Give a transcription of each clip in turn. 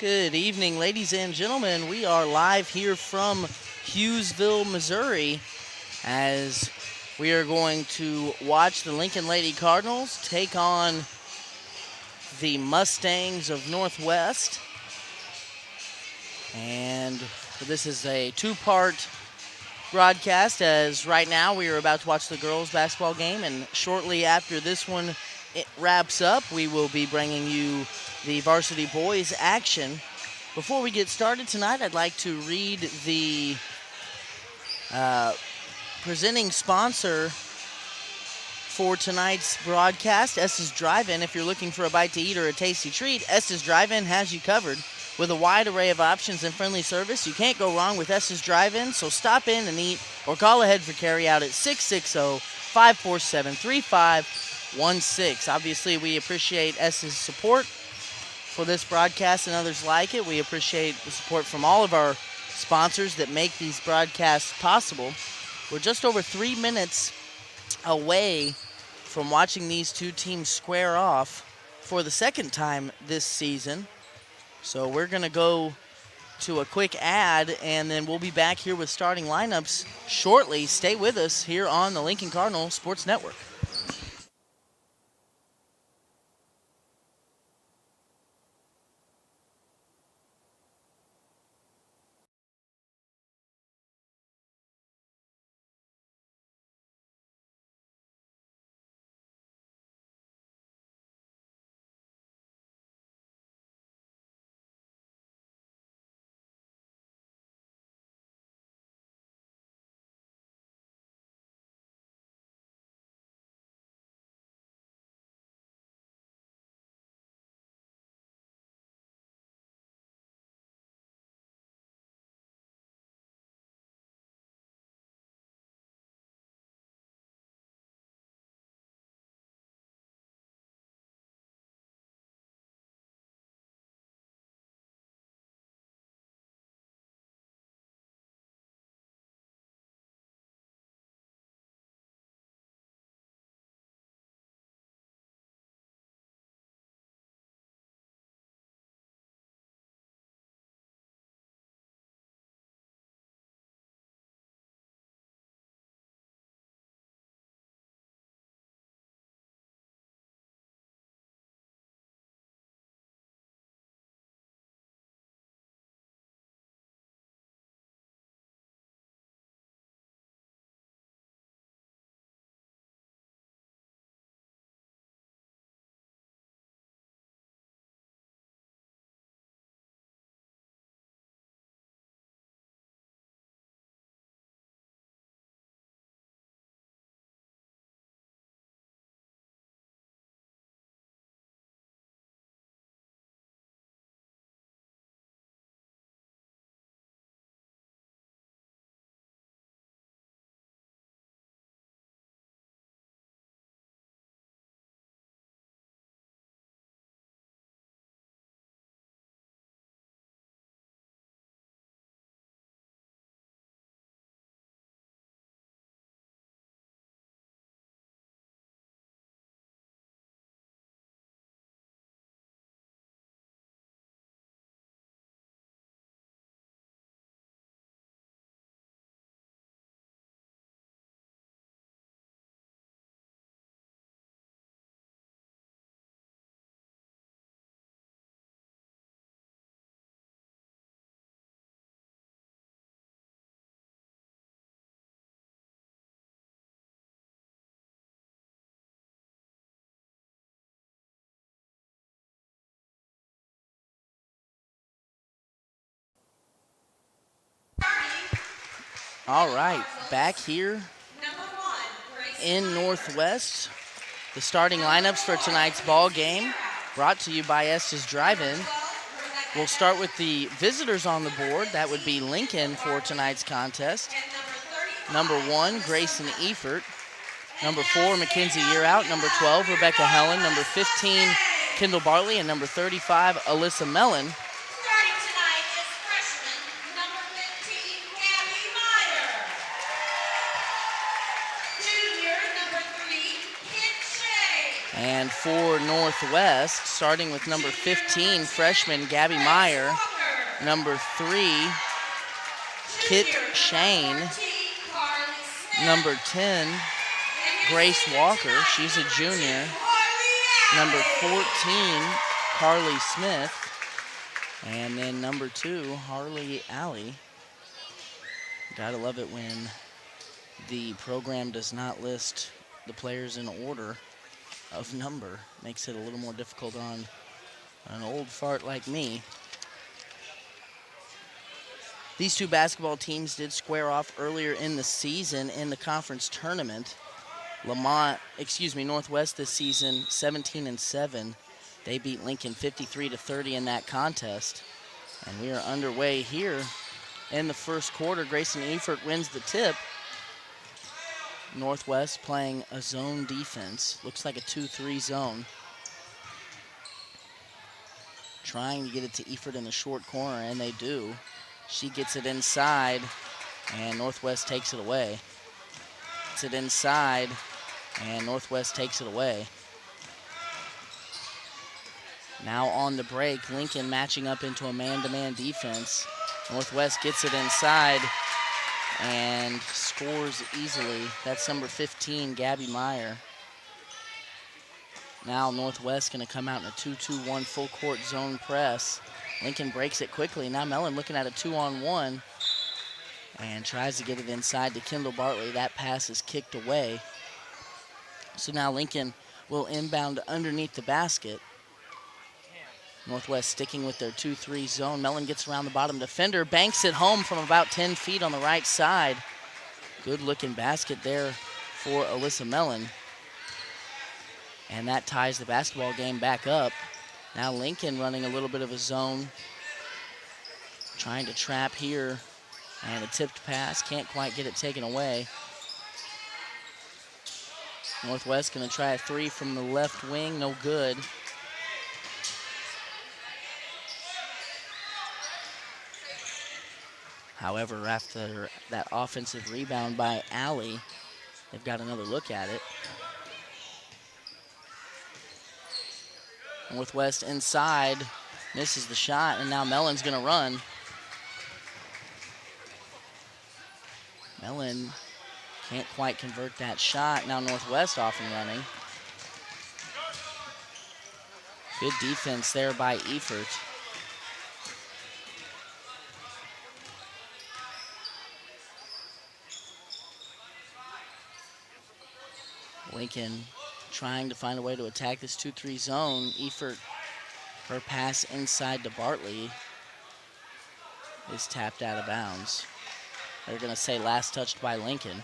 Good evening, ladies and gentlemen. We are live here from Hughesville, Missouri, as we are going to watch the Lincoln Lady Cardinals take on the Mustangs of Northwest. And this is a two-part broadcast, as right now we are about to watch the girls' basketball game, and shortly after this one it wraps up, we will be bringing you the varsity boys action. Before we get started tonight, I'd like to read the uh, presenting sponsor for tonight's broadcast, Estes Drive-In. If you're looking for a bite to eat or a tasty treat, Estes Drive-In has you covered. With a wide array of options and friendly service, you can't go wrong with Estes Drive-In, so stop in and eat or call ahead for carry-out at 660-547-3516. Obviously, we appreciate Estes' support for this broadcast and others like it. We appreciate the support from all of our sponsors that make these broadcasts possible. We're just over 3 minutes away from watching these two teams square off for the second time this season. So we're going to go to a quick ad, and then we'll be back here with starting lineups shortly. Stay with us here on the Lincoln Cardinal Sports Network. All right, back here in Northwest, the starting lineups for tonight's ball game, brought to you by Estes Drive-In. We'll start with the visitors on the board. That would be Lincoln for tonight's contest. Number 1, Grayson Efert. Number 4, Mackenzie Yearout. Number 12, Rebecca Helen. Number 15, Kendall Bartley. And number 35, Alyssa Mellon. Starting tonight is freshman number 15, Gabby Meyer. Junior number 3, Kit Shea. And for Northwest, starting with number 15, freshman Gabby Meyer, number 3, Kit Shane, number 10, Grace Walker, she's a junior, number 14, Carly Smith, and then number 2, Harley Alley. Gotta love it when the program does not list the players in order of number. Makes it a little more difficult on an old fart like me. These two basketball teams did square off earlier in the season in the conference tournament. Northwest this season 17-7. They beat Lincoln 53-30 in that contest. And we are underway here in the first quarter. Grayson Efert wins the tip. Northwest playing a zone defense. Looks like a 2-3 zone. Trying to get it to Efert in the short corner, and they do. She gets it inside, and Northwest takes it away. Gets it inside, and Northwest takes it away. Now on the break, Lincoln matching up into a man-to-man defense. Northwest gets it inside and scores easily. That's number 15, Gabby Meyer. Now Northwest going to come out in a 2-2-1 full court zone press. Lincoln breaks it quickly. Now Mellon looking at a 2-on-1 and tries to get it inside to Kendall Bartley. That pass is kicked away. So now Lincoln will inbound underneath the basket. Northwest sticking with their 2-3 zone. Mellon gets around the bottom defender, banks it home from about 10 feet on the right side. Good looking basket there for Alyssa Mellon. And that ties the basketball game back up. Now Lincoln running a little bit of a zone. Trying to trap here. And a tipped pass. Can't quite get it taken away. Northwest going to try a 3 from the left wing. No good. However, after that offensive rebound by Alley, they've got another look at it. Northwest inside, misses the shot, and now Mellon's going to run. Mellon can't quite convert that shot. Now Northwest off and running. Good defense there by Efert. Lincoln trying to find a way to attack this 2-3 zone. Efert, her pass inside to Bartley is tapped out of bounds. They're going to say last touched by Lincoln.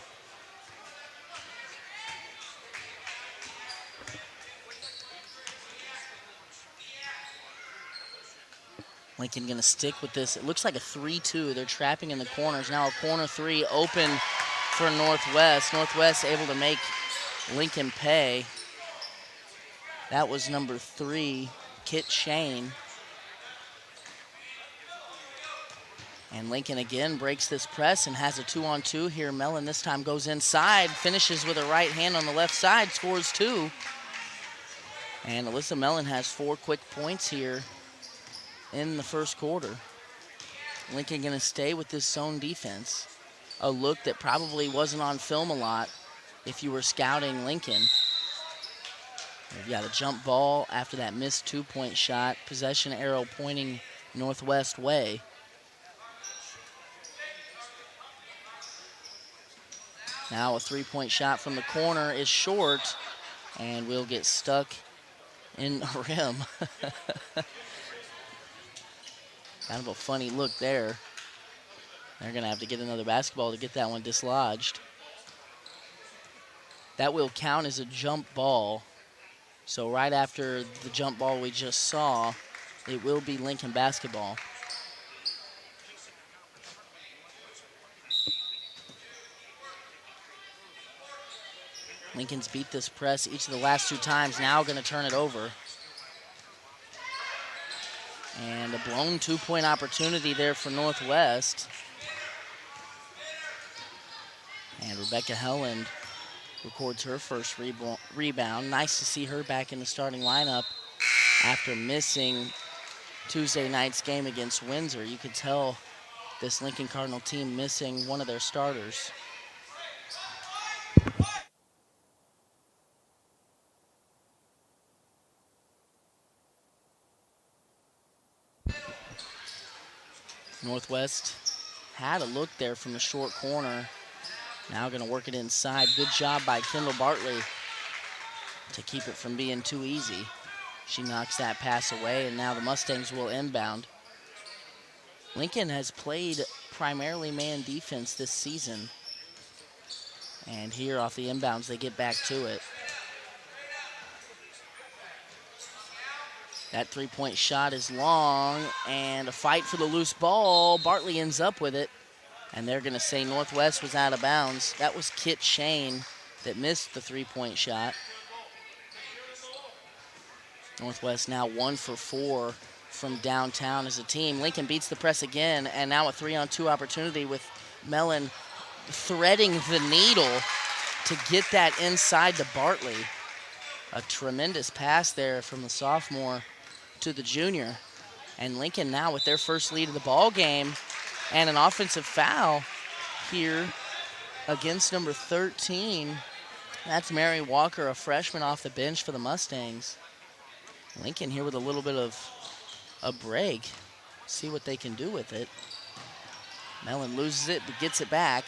Lincoln going to stick with this. It looks like a 3-2. They're trapping in the corners. Now a corner 3 open for Northwest. Northwest able to make Lincoln pay. That was number 3, Kit Shane. And Lincoln again breaks this press and has a 2-on-2 here. Mellon this time goes inside, finishes with a right hand on the left side, scores 2. And Alyssa Mellon has 4 quick points here in the first quarter. Lincoln going to stay with this zone defense. A look that probably wasn't on film a lot if you were scouting Lincoln. We've got a jump ball after that missed 2-point shot. Possession arrow pointing Northwest way. Now a 3-point shot from the corner is short and will get stuck in the rim. Kind of a funny look there. They're going to have to get another basketball to get that one dislodged. That will count as a jump ball. So right after the jump ball we just saw, it will be Lincoln basketball. Lincoln's beat this press each of the last 2 times, now going to turn it over. And a blown 2-point opportunity there for Northwest. And Rebecca Helland records her first rebound. Nice to see her back in the starting lineup after missing Tuesday night's game against Windsor. You could tell this Lincoln Cardinal team missing one of their starters. Northwest had a look there from the short corner. Now going to work it inside. Good job by Kendall Bartley to keep it from being too easy. She knocks that pass away, and now the Mustangs will inbound. Lincoln has played primarily man defense this season. And here off the inbounds, they get back to it. That three-point shot is long, and a fight for the loose ball. Bartley ends up with it, and they're going to say Northwest was out of bounds. That was Kit Shane that missed the three-point shot. Northwest now 1 for 4 from downtown as a team. Lincoln beats the press again, and now a 3-on-2 opportunity with Mellon threading the needle to get that inside to Bartley. A tremendous pass there from the sophomore to the junior. And Lincoln now with their first lead of the ball game, and an offensive foul here against number 13. That's Mary Walker, a freshman off the bench for the Mustangs. Lincoln here with a little bit of a break. See what they can do with it. Mellon loses it but gets it back.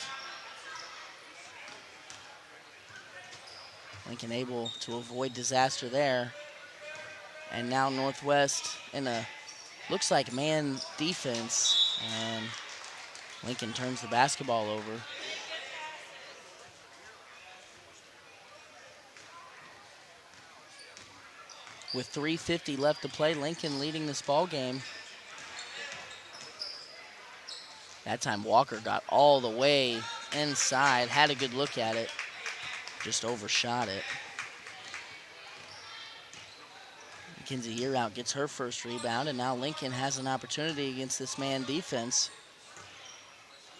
Lincoln able to avoid disaster there. And now Northwest in a, looks like man defense, and Lincoln turns the basketball over. With 3:50 left to play, Lincoln leading this ball game. That time Walker got all the way inside, had a good look at it, just overshot it. Mackenzie Yearout gets her first rebound, and now Lincoln has an opportunity against this man defense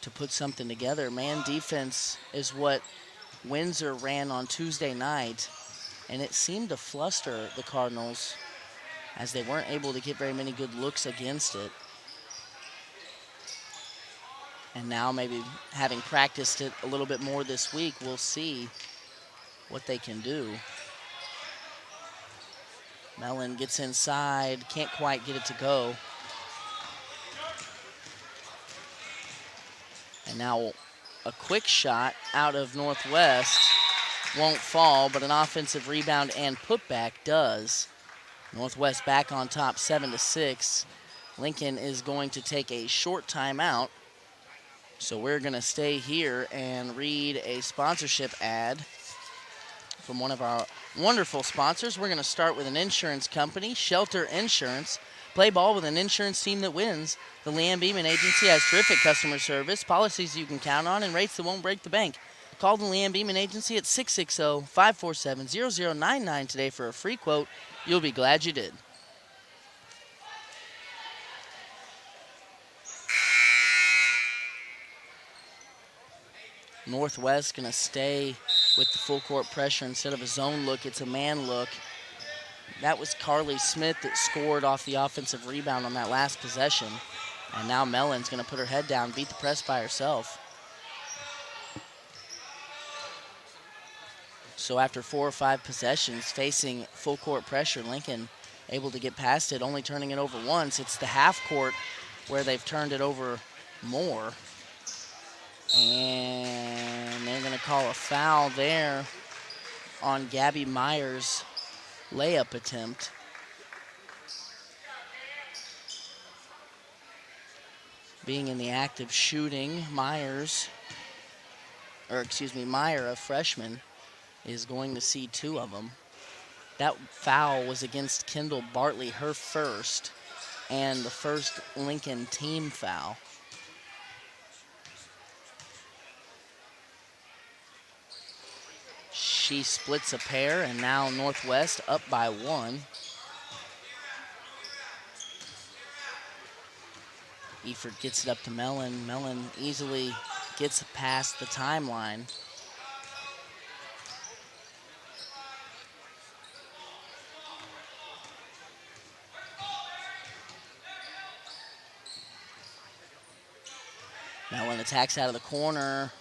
to put something together. Man defense is what Windsor ran on Tuesday night, and it seemed to fluster the Cardinals as they weren't able to get very many good looks against it. And now maybe having practiced it a little bit more this week, we'll see what they can do. Mellon gets inside, can't quite get it to go. And now a quick shot out of Northwest. Won't fall, but an offensive rebound and putback does. Northwest back on top 7-6. Lincoln is going to take a short timeout. So we're going to stay here and read a sponsorship ad from one of our wonderful sponsors. We're going to start with an insurance company, Shelter Insurance. Play ball with an insurance team that wins. The Leanne Beeman Agency has terrific customer service, policies you can count on, and rates that won't break the bank. Call the Leanne Beeman Agency at 660-547-0099 today for a free quote. You'll be glad you did. Northwest going to stay with the full court pressure. Instead of a zone look, it's a man look. That was Carly Smith that scored off the offensive rebound on that last possession. And now Mellon's going to put her head down, beat the press by herself. So after 4 or 5 possessions facing full court pressure, Lincoln able to get past it, only turning it over once. It's the half court where they've turned it over more. And they're going to call a foul there on Gabby Myers' layup attempt. Being in the act of shooting, Meyer, a freshman, is going to see 2 of them. That foul was against Kendall Bartley, her first, and the first Lincoln team foul. She splits a pair, and now Northwest up by 1. Eford gets it up to Mellon. Mellon easily gets past the timeline. Mellon attacks out of the corner.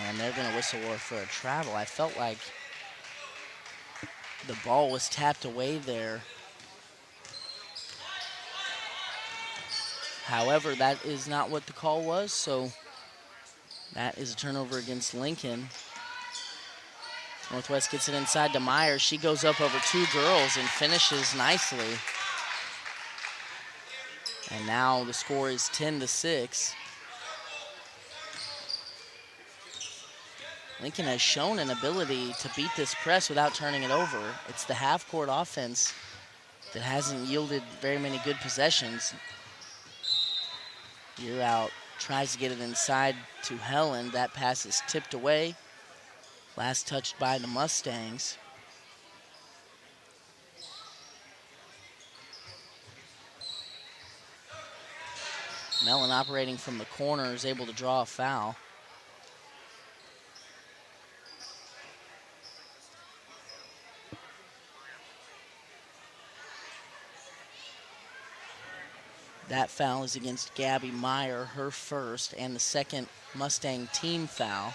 And they're going to whistle for a travel. I felt like the ball was tapped away there. However, that is not what the call was, so that is a turnover against Lincoln. Northwest gets it inside to Myers. She goes up over two girls and finishes nicely. And now the score is 10-6. Lincoln has shown an ability to beat this press without turning it over. It's the half-court offense that hasn't yielded very many good possessions. You're out, tries to get it inside to Helen. That pass is tipped away. Last touched by the Mustangs. Mellon operating from the corner is able to draw a foul. That foul is against Gabby Meyer, her first, and the second Mustang team foul.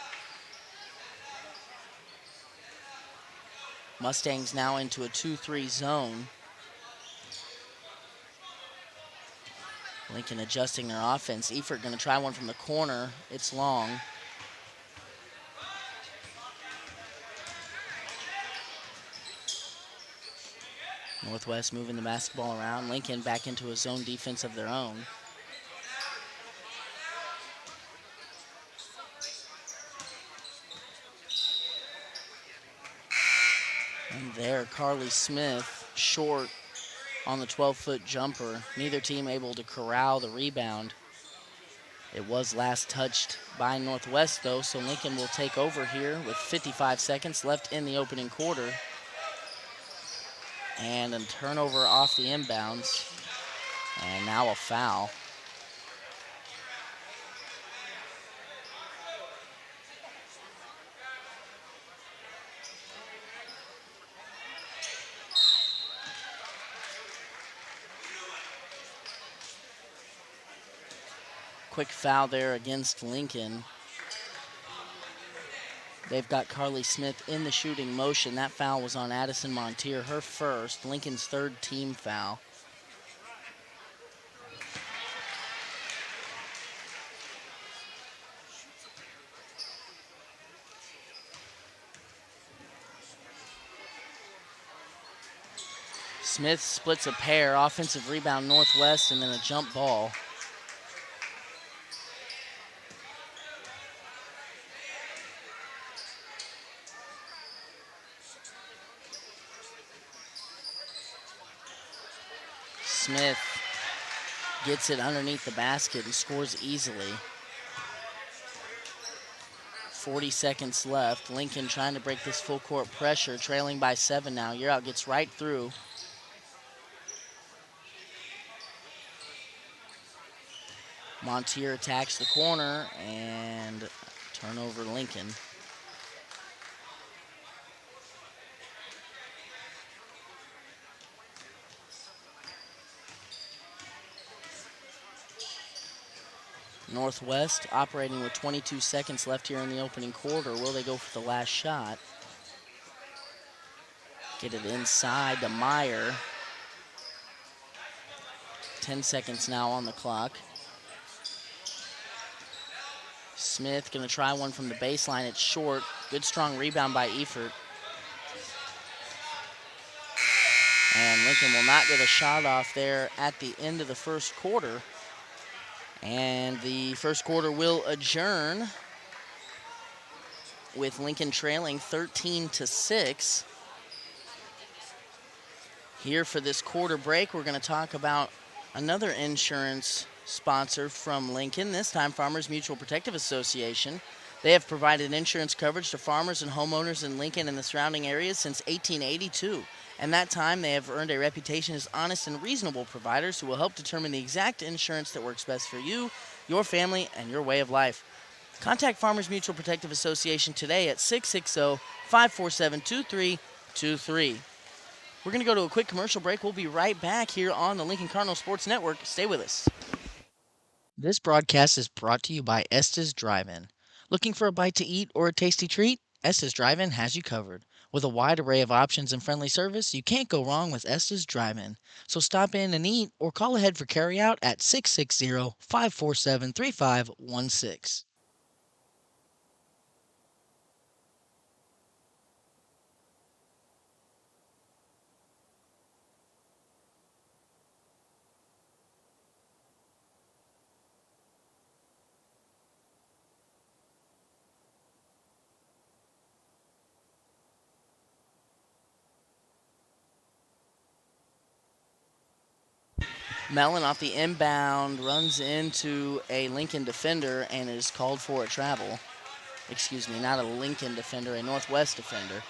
Mustangs now into a 2-3 zone. Lincoln adjusting their offense. Efert going to try one from the corner. It's long. Northwest moving the basketball around. Lincoln back into a zone defense of their own. And there, Carly Smith short on the 12-foot jumper. Neither team able to corral the rebound. It was last touched by Northwest, though, so Lincoln will take over here with 55 seconds left in the opening quarter. And a turnover off the inbounds. And now a foul. Quick foul there against Lincoln. They've got Carly Smith in the shooting motion. That foul was on Addison Montier, her first, Lincoln's third team foul. Smith splits a pair, offensive rebound Northwest, and then a jump ball. Smith gets it underneath the basket and scores easily. 40 seconds left. Lincoln trying to break this full court pressure, trailing by 7 now. You're out, gets right through. Montier attacks the corner and turnover Lincoln. Northwest operating with 22 seconds left here in the opening quarter. Will they go for the last shot? Get it inside to Meyer. 10 seconds now on the clock. Smith gonna try one from the baseline. It's short. Good strong rebound by Efert. And Lincoln will not get a shot off there at the end of the first quarter. And the first quarter will adjourn with Lincoln trailing 13-6. Here for this quarter break, we're going to talk about another insurance sponsor from Lincoln, this time Farmers Mutual Protective Association. They have provided insurance coverage to farmers and homeowners in Lincoln and the surrounding areas since 1882. And that time, they have earned a reputation as honest and reasonable providers who will help determine the exact insurance that works best for you, your family, and your way of life. Contact Farmers Mutual Protective Association today at 660-547-2323. We're going to go to a quick commercial break. We'll be right back here on the Lincoln Cardinal Sports Network. Stay with us. This broadcast is brought to you by Estes Drive-In. Looking for a bite to eat or a tasty treat? Estes Drive-In has you covered. With a wide array of options and friendly service, you can't go wrong with Estes Drive-In. So stop in and eat or call ahead for carryout at 660-547-3516. Mellon off the inbound runs into a Lincoln defender and is called for a travel. Excuse me, not a Lincoln defender, a Northwest defender.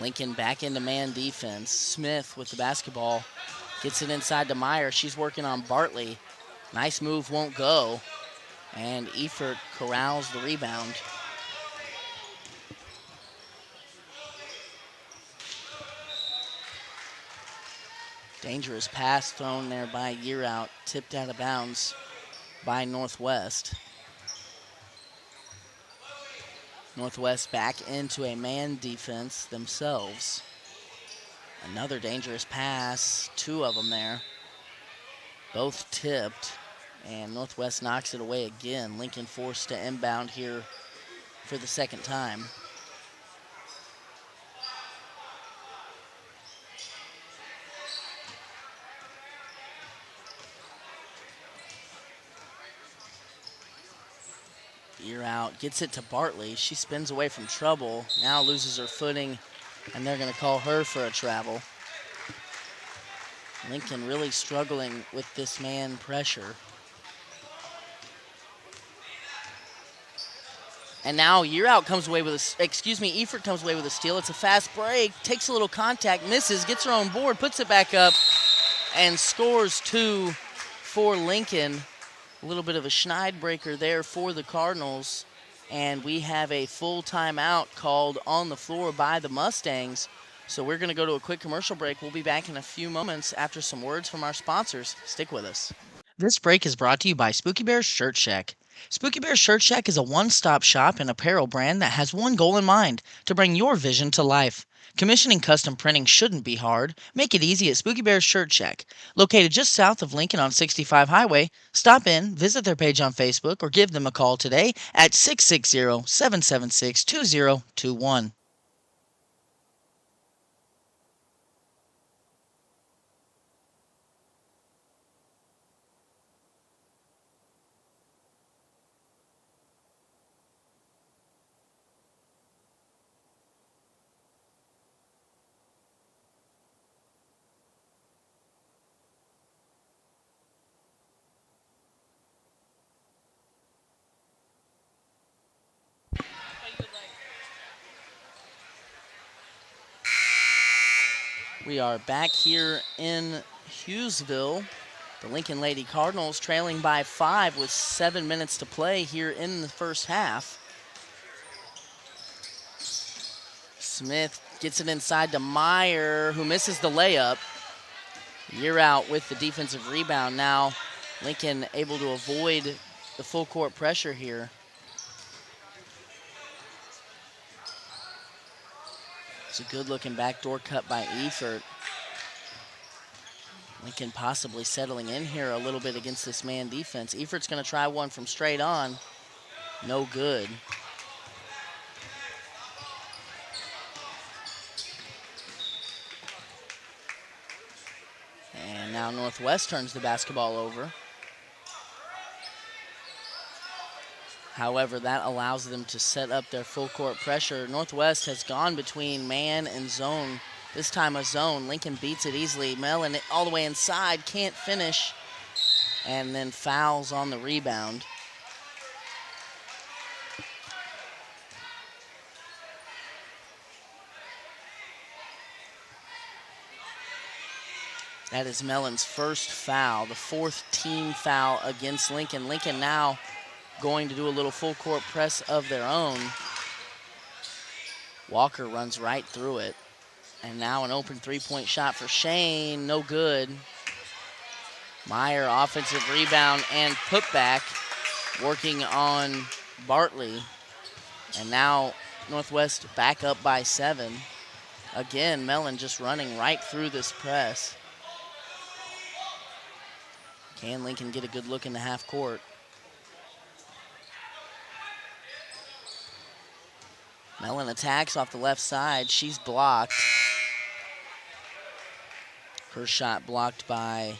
Lincoln back into man defense. Smith with the basketball. Gets it inside to Meyer. She's working on Bartley. Nice move, won't go. And Efert corrals the rebound. Dangerous pass thrown there by Year Out. Tipped out of bounds by Northwest. Northwest back into a man defense themselves. Another dangerous pass. Two of them there. Both tipped. And Northwest knocks it away again. Lincoln forced to inbound here for the second time. Year Out gets it to Bartley. She spins away from trouble. Now loses her footing, and they're going to call her for a travel. Lincoln really struggling with this man pressure. And now Year Out comes away with Efert comes away with a steal. It's a fast break, takes a little contact, misses, gets her own board, puts it back up, and scores two for Lincoln. A little bit of a schneid breaker there for the Cardinals. And we have a full timeout called on the floor by the Mustangs. So we're going to go to a quick commercial break. We'll be back in a few moments after some words from our sponsors. Stick with us. This break is brought to you by Spooky Bear's Shirt Shack. Spooky Bear's Shirt Shack is a one-stop shop and apparel brand that has one goal in mind: to bring your vision to life. Commissioning custom printing shouldn't be hard. Make it easy at Spooky Bear's Shirt Shack. Located just south of Lincoln on 65 Highway, stop in, visit their page on Facebook, or give them a call today at 660-776-2021. We are back here in Hughesville. The Lincoln Lady Cardinals trailing by 5 with 7 minutes to play here in the first half. Smith gets it inside to Meyer, who misses the layup. Year Out with the defensive rebound. Now Lincoln able to avoid the full court pressure here. It's a good looking backdoor cut by Efert. Lincoln possibly settling in here a little bit against this man defense. Efert's going to try one from straight on. No good. And now Northwest turns the basketball over. However, that allows them to set up their full court pressure. Northwest has gone between man and zone. This time a zone. Lincoln beats it easily. Mellon all the way inside, can't finish. And then fouls on the rebound. That is Mellon's first foul, the fourth team foul against Lincoln. Lincoln now going to do a little full court press of their own. Walker runs right through it. And now an open three-point shot for Shane. No good. Meyer, offensive rebound and putback, working on Bartley. And now Northwest back up by 7. Again, Mellon just running right through this press. Can Lincoln get a good look in the half court? Mellon attacks off the left side. She's blocked. Her shot blocked by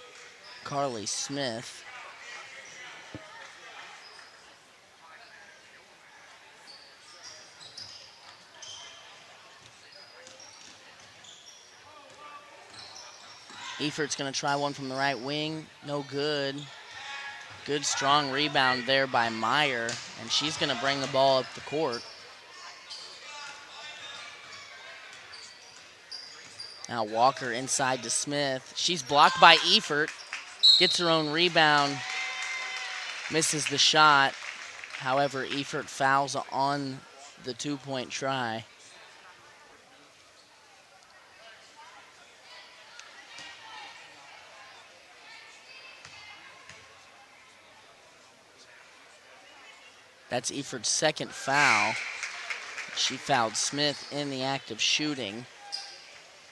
Carly Smith. Efert's going to try one from the right wing. No good. Good strong rebound there by Meyer, and she's going to bring the ball up the court. Now Walker inside to Smith. She's blocked by Efert. Gets her own rebound. Misses the shot. However, Efert fouls on the two-point try. That's Efert's second foul. She fouled Smith in the act of shooting.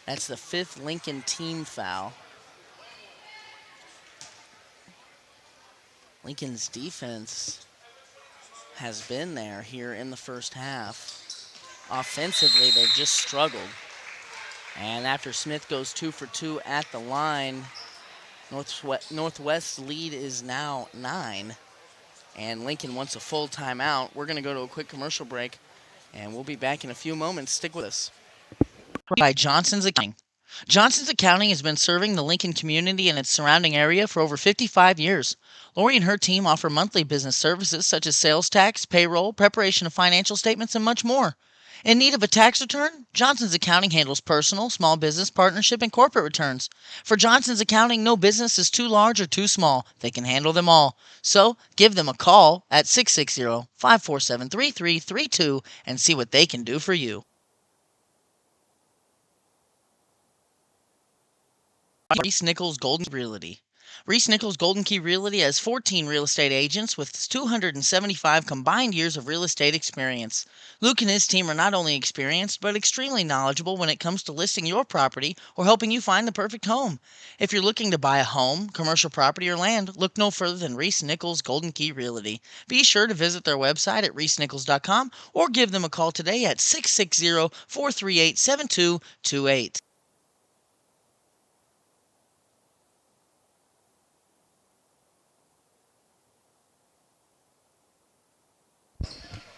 That's the 5th Lincoln team foul. Lincoln's defense has been there here in the first half. Offensively, they've just struggled. And after Smith goes 2 for 2 at the line, Northwest's lead is now 9. And Lincoln wants a full timeout. We're going to go to a quick commercial break, and we'll be back in a few moments. Stick with us. By Johnson's Accounting. Johnson's Accounting has been serving the Lincoln community and its surrounding area for over 55 years. Lori and her team offer monthly business services such as sales tax, payroll, preparation of financial statements, and much more. In need of a tax return? Johnson's Accounting handles personal, small business, partnership, and corporate returns. For Johnson's Accounting, no business is too large or too small. They can handle them all. So give them a call at 660-547-3332 and see what they can do for you. Reese Nichols Golden Key Realty. Reese Nichols Golden Key Realty has 14 real estate agents with 275 combined years of real estate experience. Luke and his team are not only experienced, but extremely knowledgeable when it comes to listing your property or helping you find the perfect home. If you're looking to buy a home, commercial property, or land, look no further than Reese Nichols Golden Key Realty. Be sure to visit their website at reesenichols.com or give them a call today at 660-438-7228.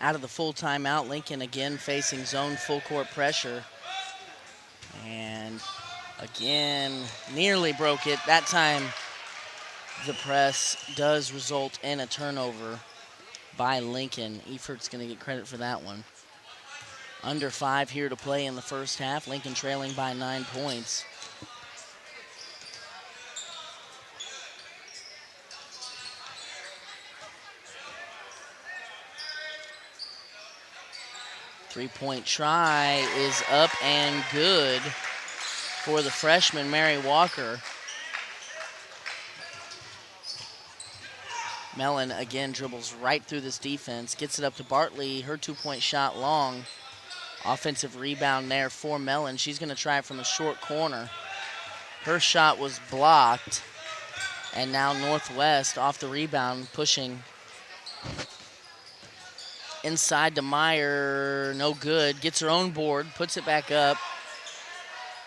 Out of the full timeout, Lincoln again facing zone full court pressure. And again, nearly broke it. That time, the press does result in a turnover by Lincoln. Efert's going to get credit for that one. Under 5 here to play in the first half. Lincoln trailing by 9 points. Three-point try is up and good for the freshman, Mary Walker. Mellon again dribbles right through this defense, gets it up to Bartley. Her two-point shot long. Offensive rebound there for Mellon. She's going to try it from a short corner. Her shot was blocked. And now Northwest off the rebound, pushing inside to Meyer, no good. Gets her own board, puts it back up.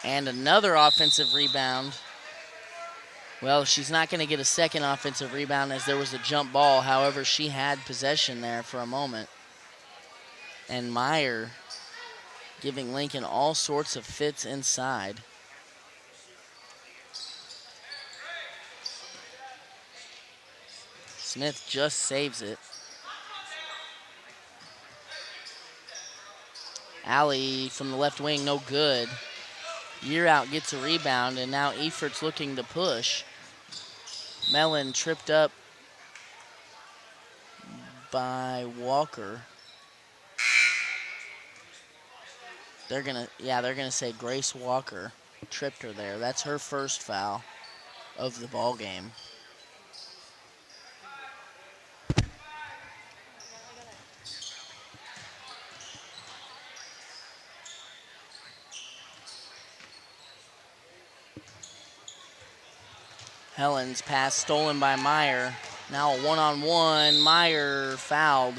And another offensive rebound. Well, she's not going to get a second offensive rebound as there was a jump ball. However, she had possession there for a moment. And Meyer giving Lincoln all sorts of fits inside. Smith just saves it. Alley from the left wing, no good. Year out gets a rebound, and now Efert's looking to push. Mellon tripped up by Walker. They're gonna say Grace Walker tripped her there. That's her first foul of the ball game. Helen's pass stolen by Meyer. Now a one-on-one. Meyer fouled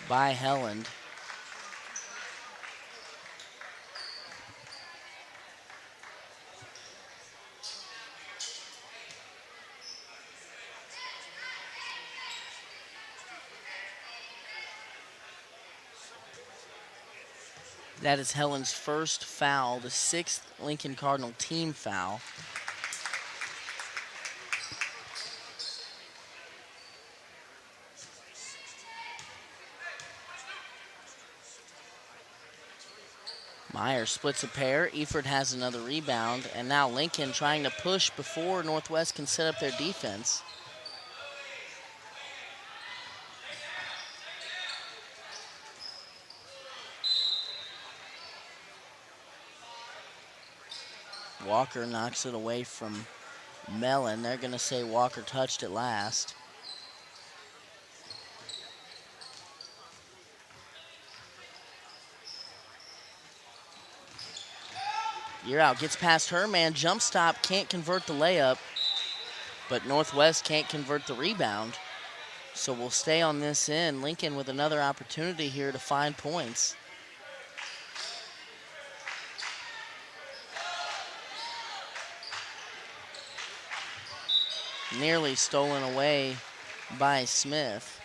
by Helen. That is Helen's first foul, the sixth Lincoln Cardinal team foul. Meyer splits a pair. Eford has another rebound. And now Lincoln trying to push before Northwest can set up their defense. Walker knocks it away from Mellon. They're going to say Walker touched it last. You're out. Gets past her man. Jump stop. Can't convert the layup. But Northwest can't convert the rebound. So we'll stay on this end. Lincoln with another opportunity here to find points. Nearly stolen away by Smith.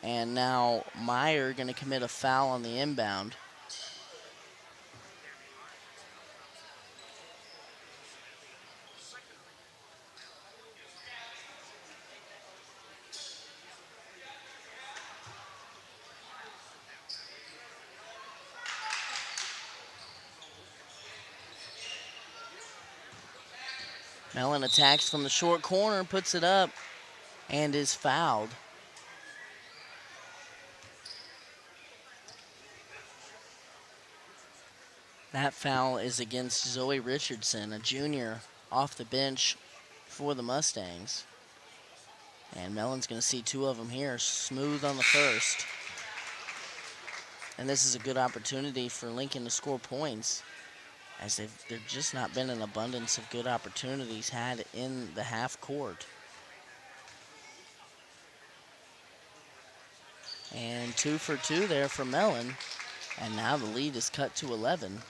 And now Meyer going to commit a foul on the inbound. Mellon attacks from the short corner, puts it up, and is fouled. That foul is against Zoe Richardson, a junior off the bench for the Mustangs. And Mellon's going to see two of them here, smooth on the first. And this is a good opportunity for Lincoln to score points, as they've just not been an abundance of good opportunities had in the half court. And 2 for 2 there for Mellon. And now the lead is cut to 11.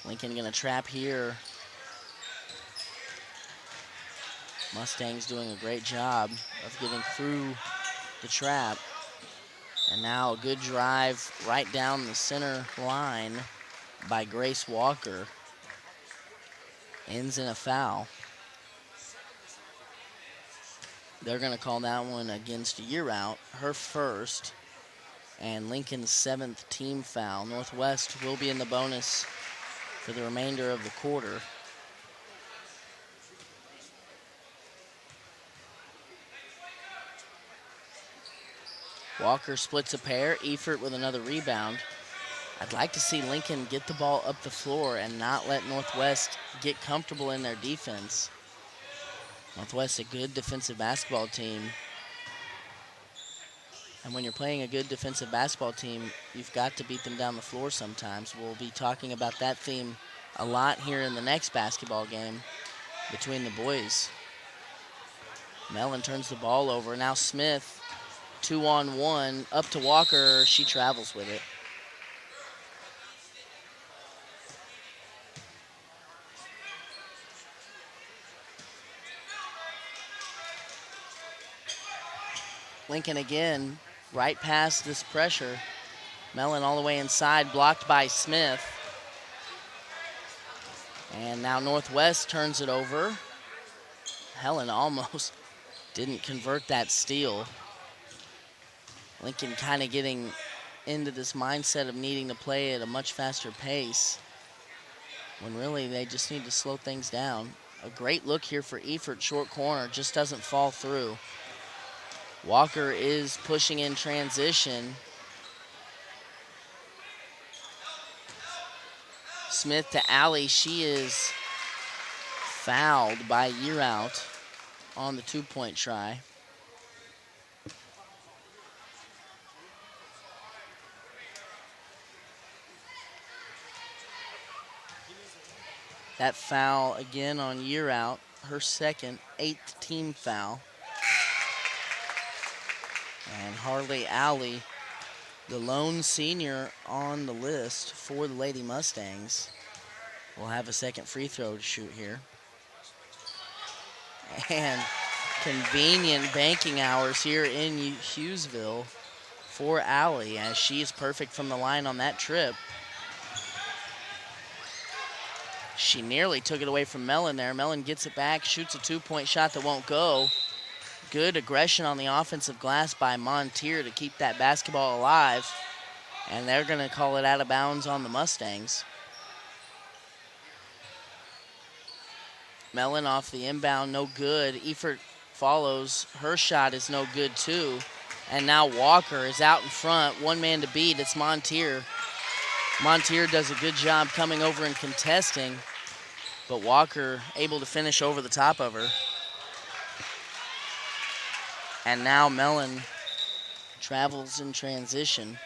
Lincoln gonna trap here. Mustangs doing a great job of getting through the trap. And now a good drive right down the center line by Grace Walker. Ends in a foul. They're going to call that one against Year Out, her first, and Lincoln's 7th team foul. Northwest will be in the bonus for the remainder of the quarter. Walker splits a pair. Eford with another rebound. I'd like to see Lincoln get the ball up the floor and not let Northwest get comfortable in their defense. Northwest, a good defensive basketball team. And when you're playing a good defensive basketball team, you've got to beat them down the floor sometimes. We'll be talking about that theme a lot here in the next basketball game between the boys. Mellon turns the ball over. Now Smith, 2-on-1, up to Walker. She travels with it. Lincoln again, right past this pressure. Mellon all the way inside, blocked by Smith. And now Northwest turns it over. Helen almost didn't convert that steal. Lincoln kind of getting into this mindset of needing to play at a much faster pace, when really they just need to slow things down. A great look here for Efert, short corner, just doesn't fall through. Walker is pushing in transition. Smith to Alley. She is fouled by Year Out on the 2-point try. That foul again on Year Out, her second, 8th team foul. And Harley Alley, the lone senior on the list for the Lady Mustangs, will have a second free throw to shoot here. And convenient banking hours here in Hughesville for Alley, as she is perfect from the line on that trip. She nearly took it away from Mellon there. Mellon gets it back, shoots a 2-point shot that won't go. Good aggression on the offensive glass by Montier to keep that basketball alive. And they're going to call it out of bounds on the Mustangs. Mellon off the inbound, no good. Efert follows. Her shot is no good too. And now Walker is out in front. One man to beat. It's Montier. Montier does a good job coming over and contesting, but Walker able to finish over the top of her. And now Mellon travels in transition.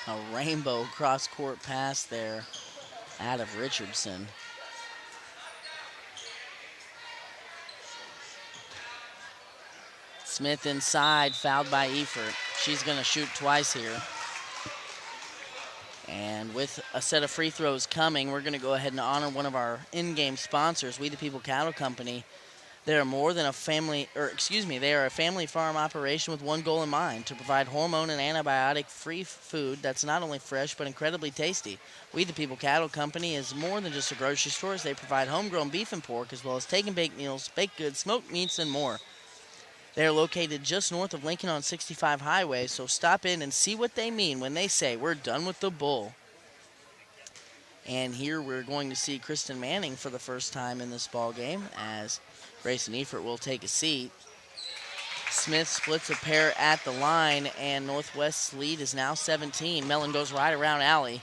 A rainbow cross-court pass there out of Richardson. Smith inside, fouled by Efert. She's going to shoot twice here. And with a set of free throws coming, we're going to go ahead and honor one of our in-game sponsors, We the People Cattle Company. They are more than a family, they are a family farm operation with one goal in mind: to provide hormone and antibiotic-free food that's not only fresh but incredibly tasty. We the People Cattle Company is more than just a grocery store. They provide homegrown beef and pork, as well as take and bake meals, baked goods, smoked meats, and more. They are located just north of Lincoln on 65 Highway, so stop in and see what they mean when they say, "We're done with the bull." And here we're going to see Kristen Manning for the first time in this ball game, as Grayson Efert will take a seat. Smith splits a pair at the line, and Northwest's lead is now 17. Mellon goes right around Alley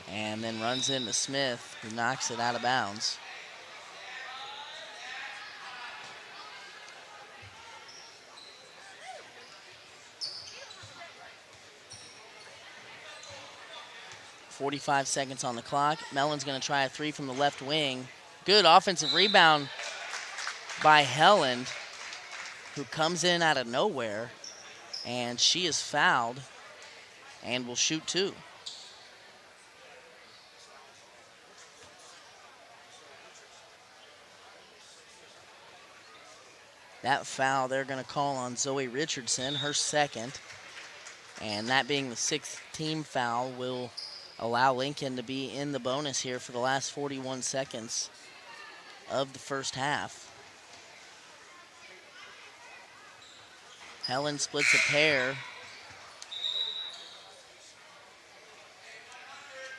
and then runs into Smith, who knocks it out of bounds. .45 seconds on the clock. Mellon's going to try a three from the left wing. Good offensive rebound by Helland, who comes in out of nowhere, and she is fouled and will shoot two. That foul they're going to call on Zoe Richardson, her second, and that being the 6th team foul will allow Lincoln to be in the bonus here for the last 41 seconds of the first half. Helen splits a pair.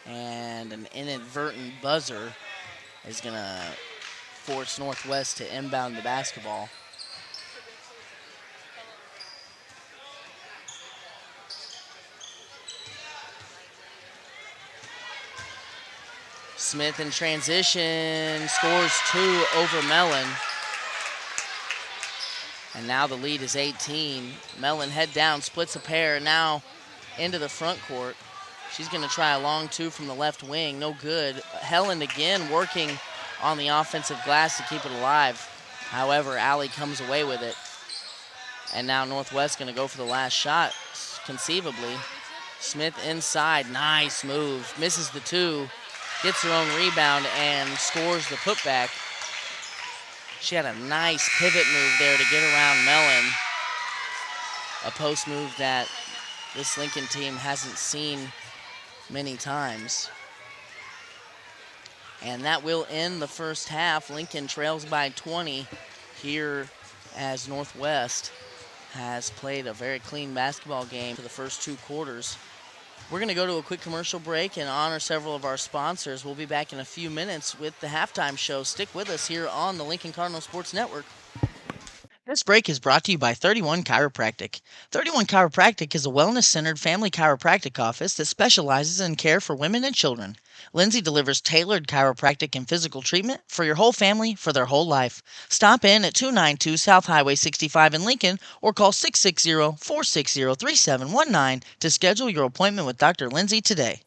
And an inadvertent buzzer is going to force Northwest to inbound the basketball. Smith in transition, scores two over Mellon. And now the lead is 18. Mellon head down, splits a pair, now into the front court. She's going to try a long two from the left wing, no good. Helen again working on the offensive glass to keep it alive. However, Alley comes away with it. And now Northwest going to go for the last shot, conceivably. Smith inside, nice move, misses the two, gets her own rebound and scores the putback. She had a nice pivot move there to get around Mellon. A post move that this Lincoln team hasn't seen many times. And that will end the first half. Lincoln trails by 20 here as Northwest has played a very clean basketball game for the first two quarters. We're going to go to a quick commercial break and honor several of our sponsors. We'll be back in a few minutes with the halftime show. Stick with us here on the Lincoln Cardinal Sports Network. This break is brought to you by 31 Chiropractic. 31 Chiropractic is a wellness centered family chiropractic office that specializes in care for women and children. Lindsay delivers tailored chiropractic and physical treatment for your whole family for their whole life. Stop in at 292 South Highway 65 in Lincoln or call 660-460-3719 to schedule your appointment with Dr. Lindsay today.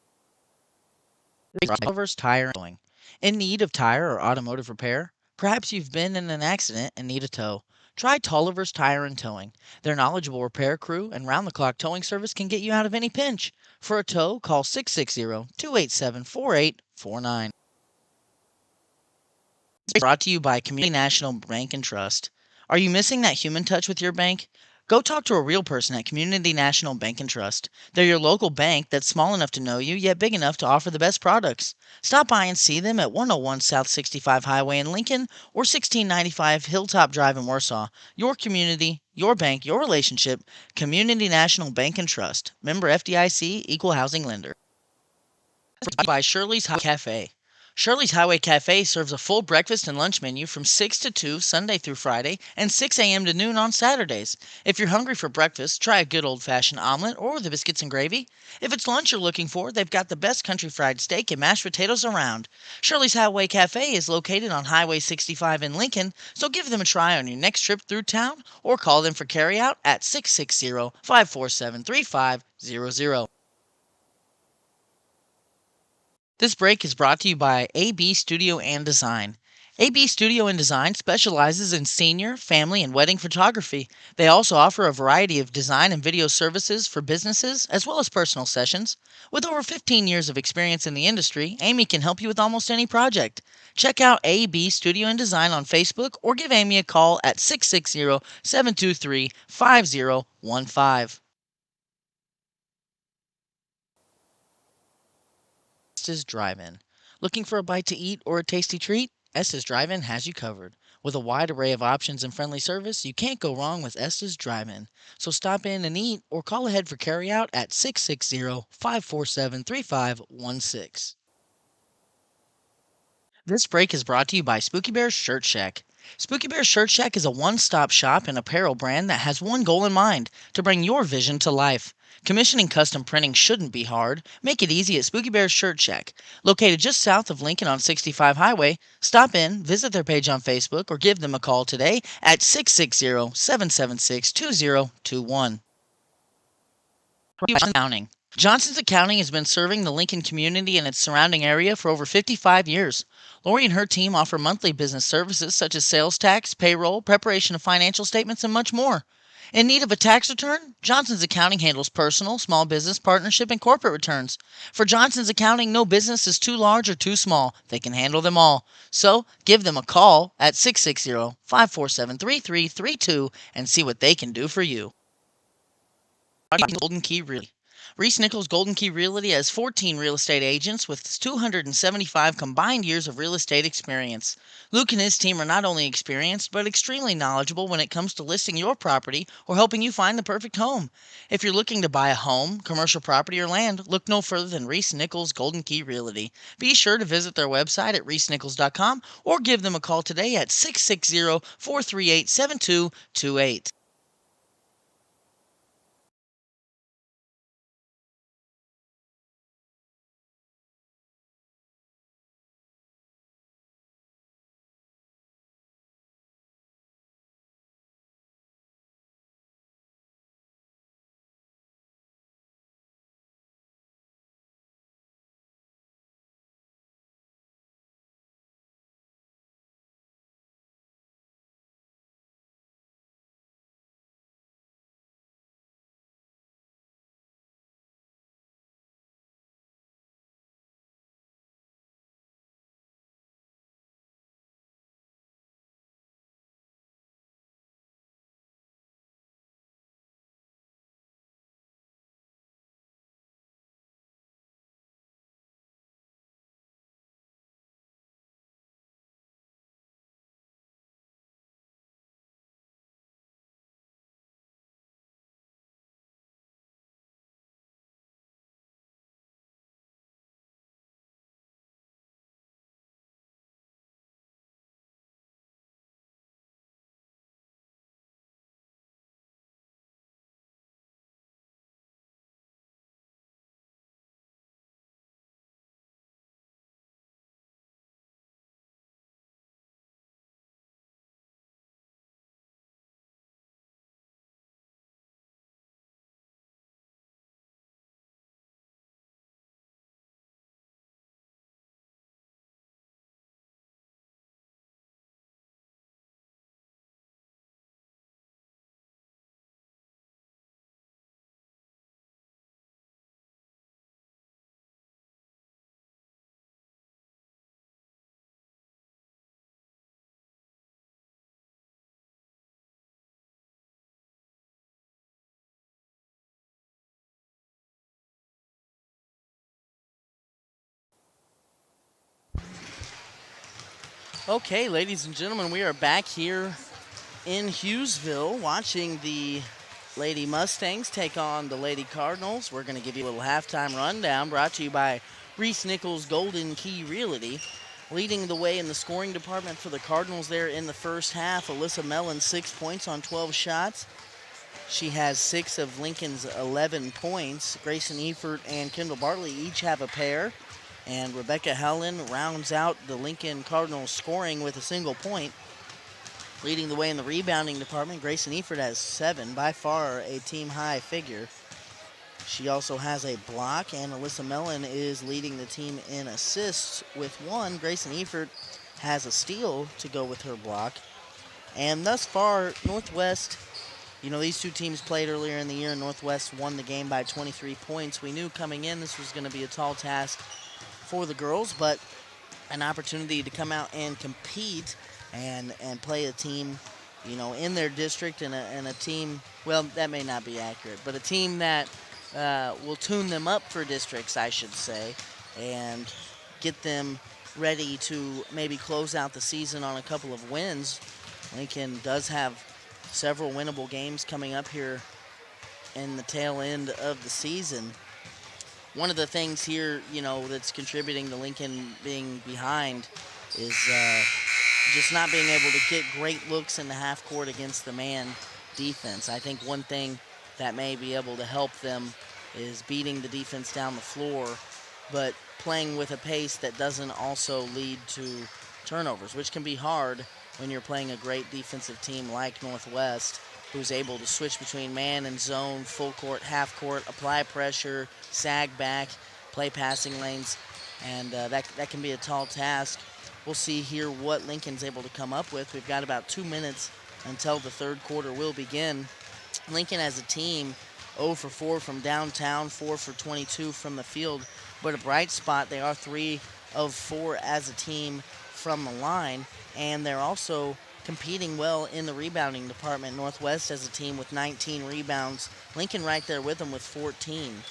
Oliver's Tire and Towing. In need of tire or automotive repair? Perhaps you've been in an accident and need a tow. Try Tolliver's Tire and Towing. Their knowledgeable repair crew and round-the-clock towing service can get you out of any pinch. For a tow, call 660-287-4849. Brought to you by Community National Bank and Trust. Are you missing that human touch with your bank? Go talk to a real person at Community National Bank and Trust. They're your local bank that's small enough to know you, yet big enough to offer the best products. Stop by and see them at 101 South 65 Highway in Lincoln or 1695 Hilltop Drive in Warsaw. Your community, your bank, your relationship. Community National Bank and Trust. Member FDIC, Equal Housing Lender. By Shirley's Cafe. Shirley's Highway Cafe serves a full breakfast and lunch menu from 6 to 2 Sunday through Friday and 6 a.m. to noon on Saturdays. If you're hungry for breakfast, try a good old-fashioned omelet or the biscuits and gravy. If it's lunch you're looking for, they've got the best country fried steak and mashed potatoes around. Shirley's Highway Cafe is located on Highway 65 in Lincoln, so give them a try on your next trip through town or call them for carryout at 660-547-3500. This break is brought to you by AB Studio and Design. AB Studio and Design specializes in senior, family, and wedding photography. They also offer a variety of design and video services for businesses as well as personal sessions. With over 15 years of experience in the industry, Amy can help you with almost any project. Check out AB Studio and Design on Facebook or give Amy a call at 660-723-5015. Estes Drive-In. Looking for a bite to eat or a tasty treat? Estes Drive-In has you covered. With a wide array of options and friendly service, you can't go wrong with Estes Drive-In. So stop in and eat or call ahead for carryout at 660-547-3516. This break is brought to you by Spooky Bear's Shirt Shack. Spooky Bear's Shirt Shack is a one-stop shop and apparel brand that has one goal in mind: to bring your vision to life. Commissioning custom printing shouldn't be hard. Make it easy at Spooky Bear's Shirt Shack. Located just south of Lincoln on 65 Highway, stop in, visit their page on Facebook, or give them a call today at 660-776-2021. Accounting. Johnson's Accounting has been serving the Lincoln community and its surrounding area for over 55 years. Lori and her team offer monthly business services such as sales tax, payroll, preparation of financial statements, and much more. In need of a tax return? Johnson's Accounting handles personal, small business, partnership, and corporate returns. For Johnson's Accounting, no business is too large or too small. They can handle them all. So give them a call at 660-547-3332 and see what they can do for you. Golden Key Realty. Reese Nichols Golden Key Realty has 14 real estate agents with 275 combined years of real estate experience. Luke and his team are not only experienced, but extremely knowledgeable when it comes to listing your property or helping you find the perfect home. If you're looking to buy a home, commercial property, or land, look no further than Reese Nichols Golden Key Realty. Be sure to visit their website at reesenichols.com or give them a call today at 660-438-7228. Okay, ladies and gentlemen, we are back here in Hughesville watching the Lady Mustangs take on the Lady Cardinals. We're going to give you a little halftime rundown brought to you by Reese Nichols Golden Key Realty. Leading the way in the scoring department for the Cardinals there in the first half, Alyssa Mellon, 6 points on 12 shots. She has 6 of Lincoln's 11 points. Grayson Efert and Kendall Bartley each have a pair. And Rebecca Helen rounds out the Lincoln Cardinals scoring with a single point. Leading the way in the rebounding department, Grayson Efert has 7, by far a team high figure. She also has a block, and Alyssa Mellon is leading the team in assists with 1. Grayson Efert has a steal to go with her block. And thus far, Northwest, these two teams played earlier in the year, and Northwest won the game by 23 points. We knew coming in this was going to be a tall task for the girls, but an opportunity to come out and compete and play a team, in their district and a team, well, that may not be accurate, but a team that will tune them up for districts, I should say, and get them ready to maybe close out the season on a couple of wins. Lincoln does have several winnable games coming up here in the tail end of the season. One of the things here, that's contributing to Lincoln being behind is just not being able to get great looks in the half court against the man defense. I think one thing that may be able to help them is beating the defense down the floor, but playing with a pace that doesn't also lead to turnovers, which can be hard when you're playing a great defensive team like Northwest, who's able to switch between man and zone, full court, half court, apply pressure, sag back, play passing lanes, and that can be a tall task. We'll see here what Lincoln's able to come up with. We've got about 2 minutes until the third quarter will begin. Lincoln as a team 0 for 4 from downtown, 4 for 22 from the field, but a bright spot, they are 3 of 4 as a team from the line, and they're also competing well in the rebounding department. Northwest as a team with 19 rebounds. Lincoln right there with them with 14.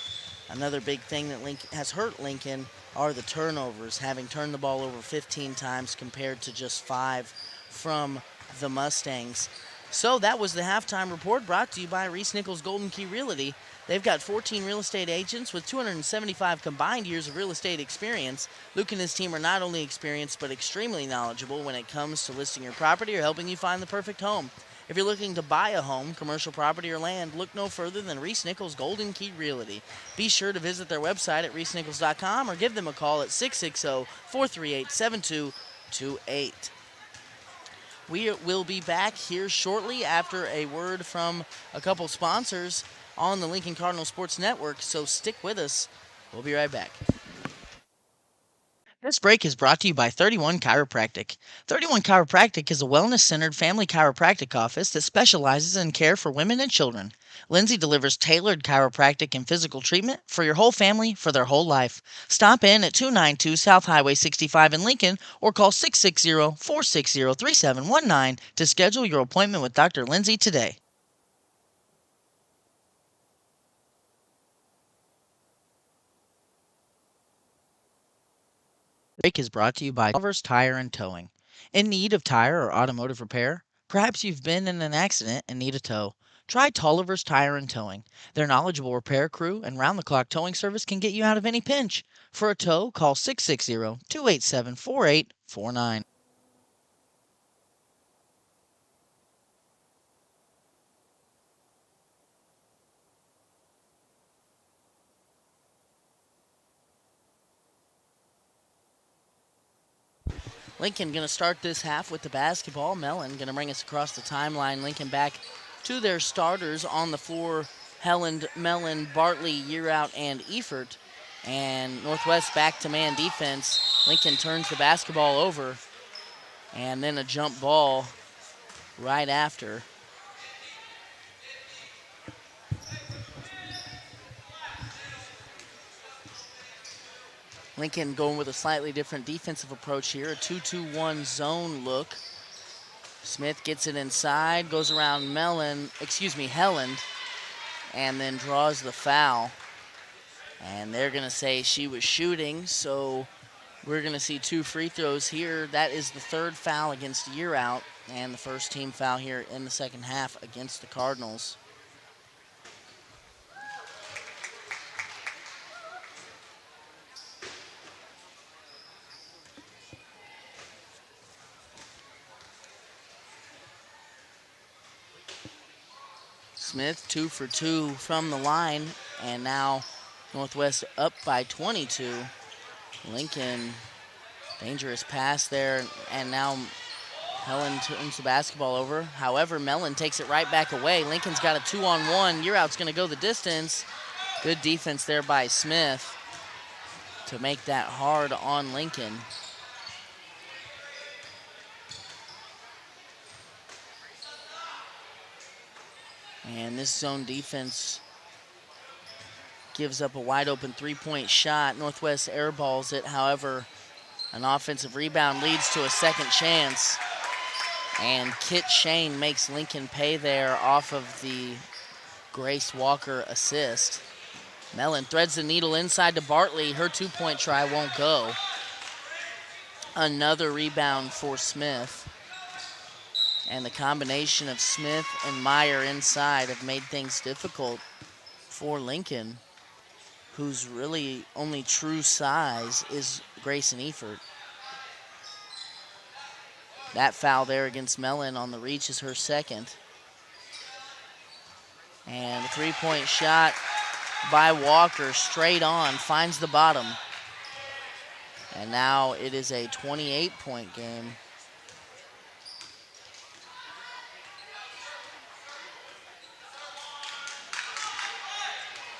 Another big thing that has hurt Lincoln are the turnovers, having turned the ball over 15 times compared to just 5 from the Mustangs. So that was the halftime report brought to you by Reese Nichols Golden Key Realty. They've got 14 real estate agents with 275 combined years of real estate experience. Luke and his team are not only experienced but extremely knowledgeable when it comes to listing your property or helping you find the perfect home. If you're looking to buy a home, commercial property, or land, look no further than Reese Nichols Golden Key Realty. Be sure to visit their website at reesenichols.com or give them a call at 660-438-7228. We will be back here shortly after a word from a couple sponsors on the Lincoln Cardinal Sports Network, so stick with us. We'll be right back. This break is brought to you by 31 Chiropractic. 31 Chiropractic is a wellness-centered family chiropractic office that specializes in care for women and children. Lindsay delivers tailored chiropractic and physical treatment for your whole family for their whole life. Stop in at 292 South Highway 65 in Lincoln or call 660-460-3719 to schedule your appointment with Dr. Lindsay today. Break is brought to you by Oliver's Tire and Towing. In need of tire or automotive repair? Perhaps you've been in an accident and need a tow. Try Tolliver's Tire and Towing. Their knowledgeable repair crew and round-the-clock towing service can get you out of any pinch. For a tow, call 660-287-4849. Lincoln going to start this half with the basketball. Mellon going to bring us across the timeline. Lincoln back to their starters on the floor. Helen, Mellon, Bartley, Year Out, and Efert. And Northwest back to man defense. Lincoln turns the basketball over. And then a jump ball right after. Lincoln going with a slightly different defensive approach here. A 2-2-1 zone look. Smith gets it inside, goes around Helland, and then draws the foul. And they're going to say she was shooting, so We're going to see 2 free throws here. That is the 3rd foul against Year Out and the first team foul here in the second half against the Cardinals. Smith 2 for 2 from the line, and now Northwest up by 22. Lincoln, dangerous pass there, and now Helen turns the basketball over. However, Mellon takes it right back away. Lincoln's got a 2-on-1. Year Out's going to go the distance. Good defense there by Smith to make that hard on Lincoln. And this zone defense gives up a wide open 3-point shot. Northwest airballs it. However, an offensive rebound leads to a second chance. And Kit Shane makes Lincoln pay there off of the Grace Walker assist. Mellon threads the needle inside to Bartley. Her 2-point try won't go. Another rebound for Smith. And the combination of Smith and Meyer inside have made things difficult for Lincoln, whose really only true size is Grayson Efert. That foul there against Mellon on the reach is her second. And a 3-point shot by Walker straight on, finds the bottom. And now it is a 28-point game.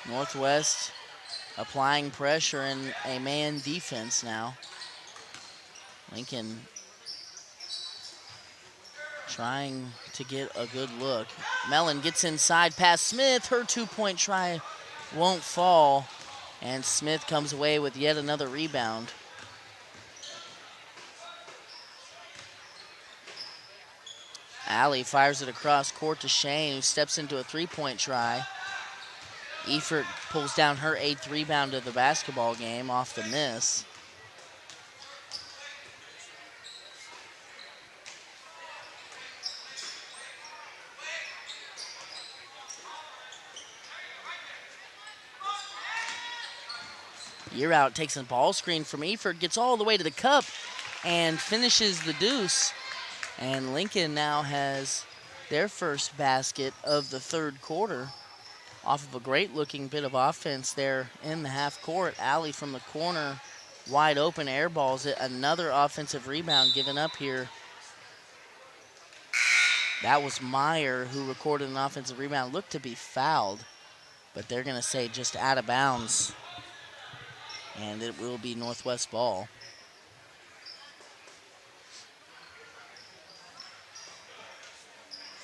Northwest applying pressure in a man defense now. Lincoln trying to get a good look. Mellon gets inside past Smith. Her 2-point try won't fall. And Smith comes away with yet another rebound. Alley fires it across court to Shane, who steps into a 3-point try. Efert pulls down her 8th rebound of the basketball game off the miss. Year Out takes a ball screen from Efert, gets all the way to the cup, and finishes the deuce. And Lincoln now has their first basket of the 3rd quarter off of a great-looking bit of offense there in the half court. Alley from the corner, wide open, airballs it. Another offensive rebound given up here. That was Meyer who recorded an offensive rebound. Looked to be fouled, but they're going to say just out of bounds. And it will be Northwest ball.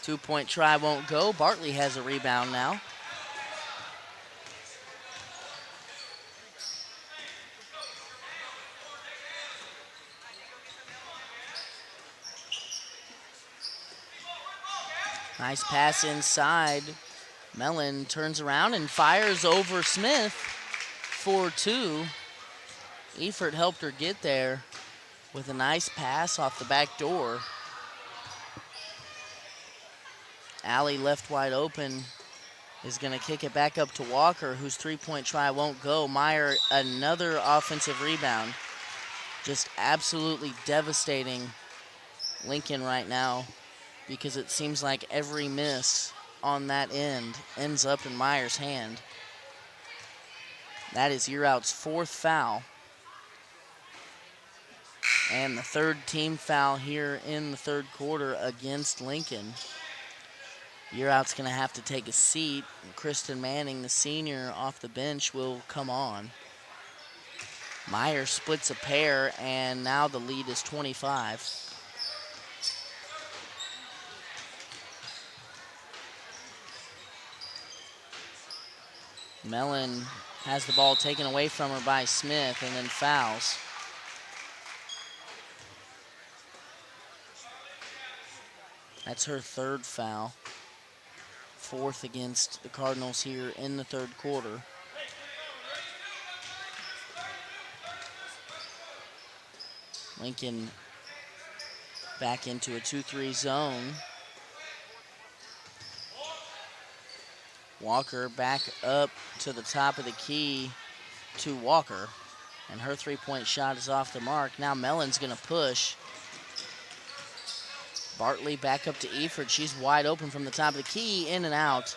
Two-point try won't go. Bartley has a rebound now. Nice pass inside. Mellon turns around and fires over Smith for 2. Efert helped her get there with a nice pass off the back door. Alley left wide open is going to kick it back up to Walker, whose 3-point try won't go. Meyer, another offensive rebound. Just absolutely devastating Lincoln right now, because it seems like every miss on that end ends up in Meyer's hand. That is Year Out's 4th foul. And the 3rd team foul here in the 3rd quarter against Lincoln. Year Out's going to have to take a seat. Kristen Manning, the senior, off the bench will come on. Meyer splits a pair, and now the lead is 25. Mellon has the ball taken away from her by Smith and then fouls. That's her 3rd foul. 4th against the Cardinals here in the 3rd quarter. Lincoln back into a 2-3 zone. Walker back up to the top of the key to Walker. And her three-point shot is off the mark. Now Mellon's going to push. Bartley back up to Eford. She's wide open from the top of the key, in and out.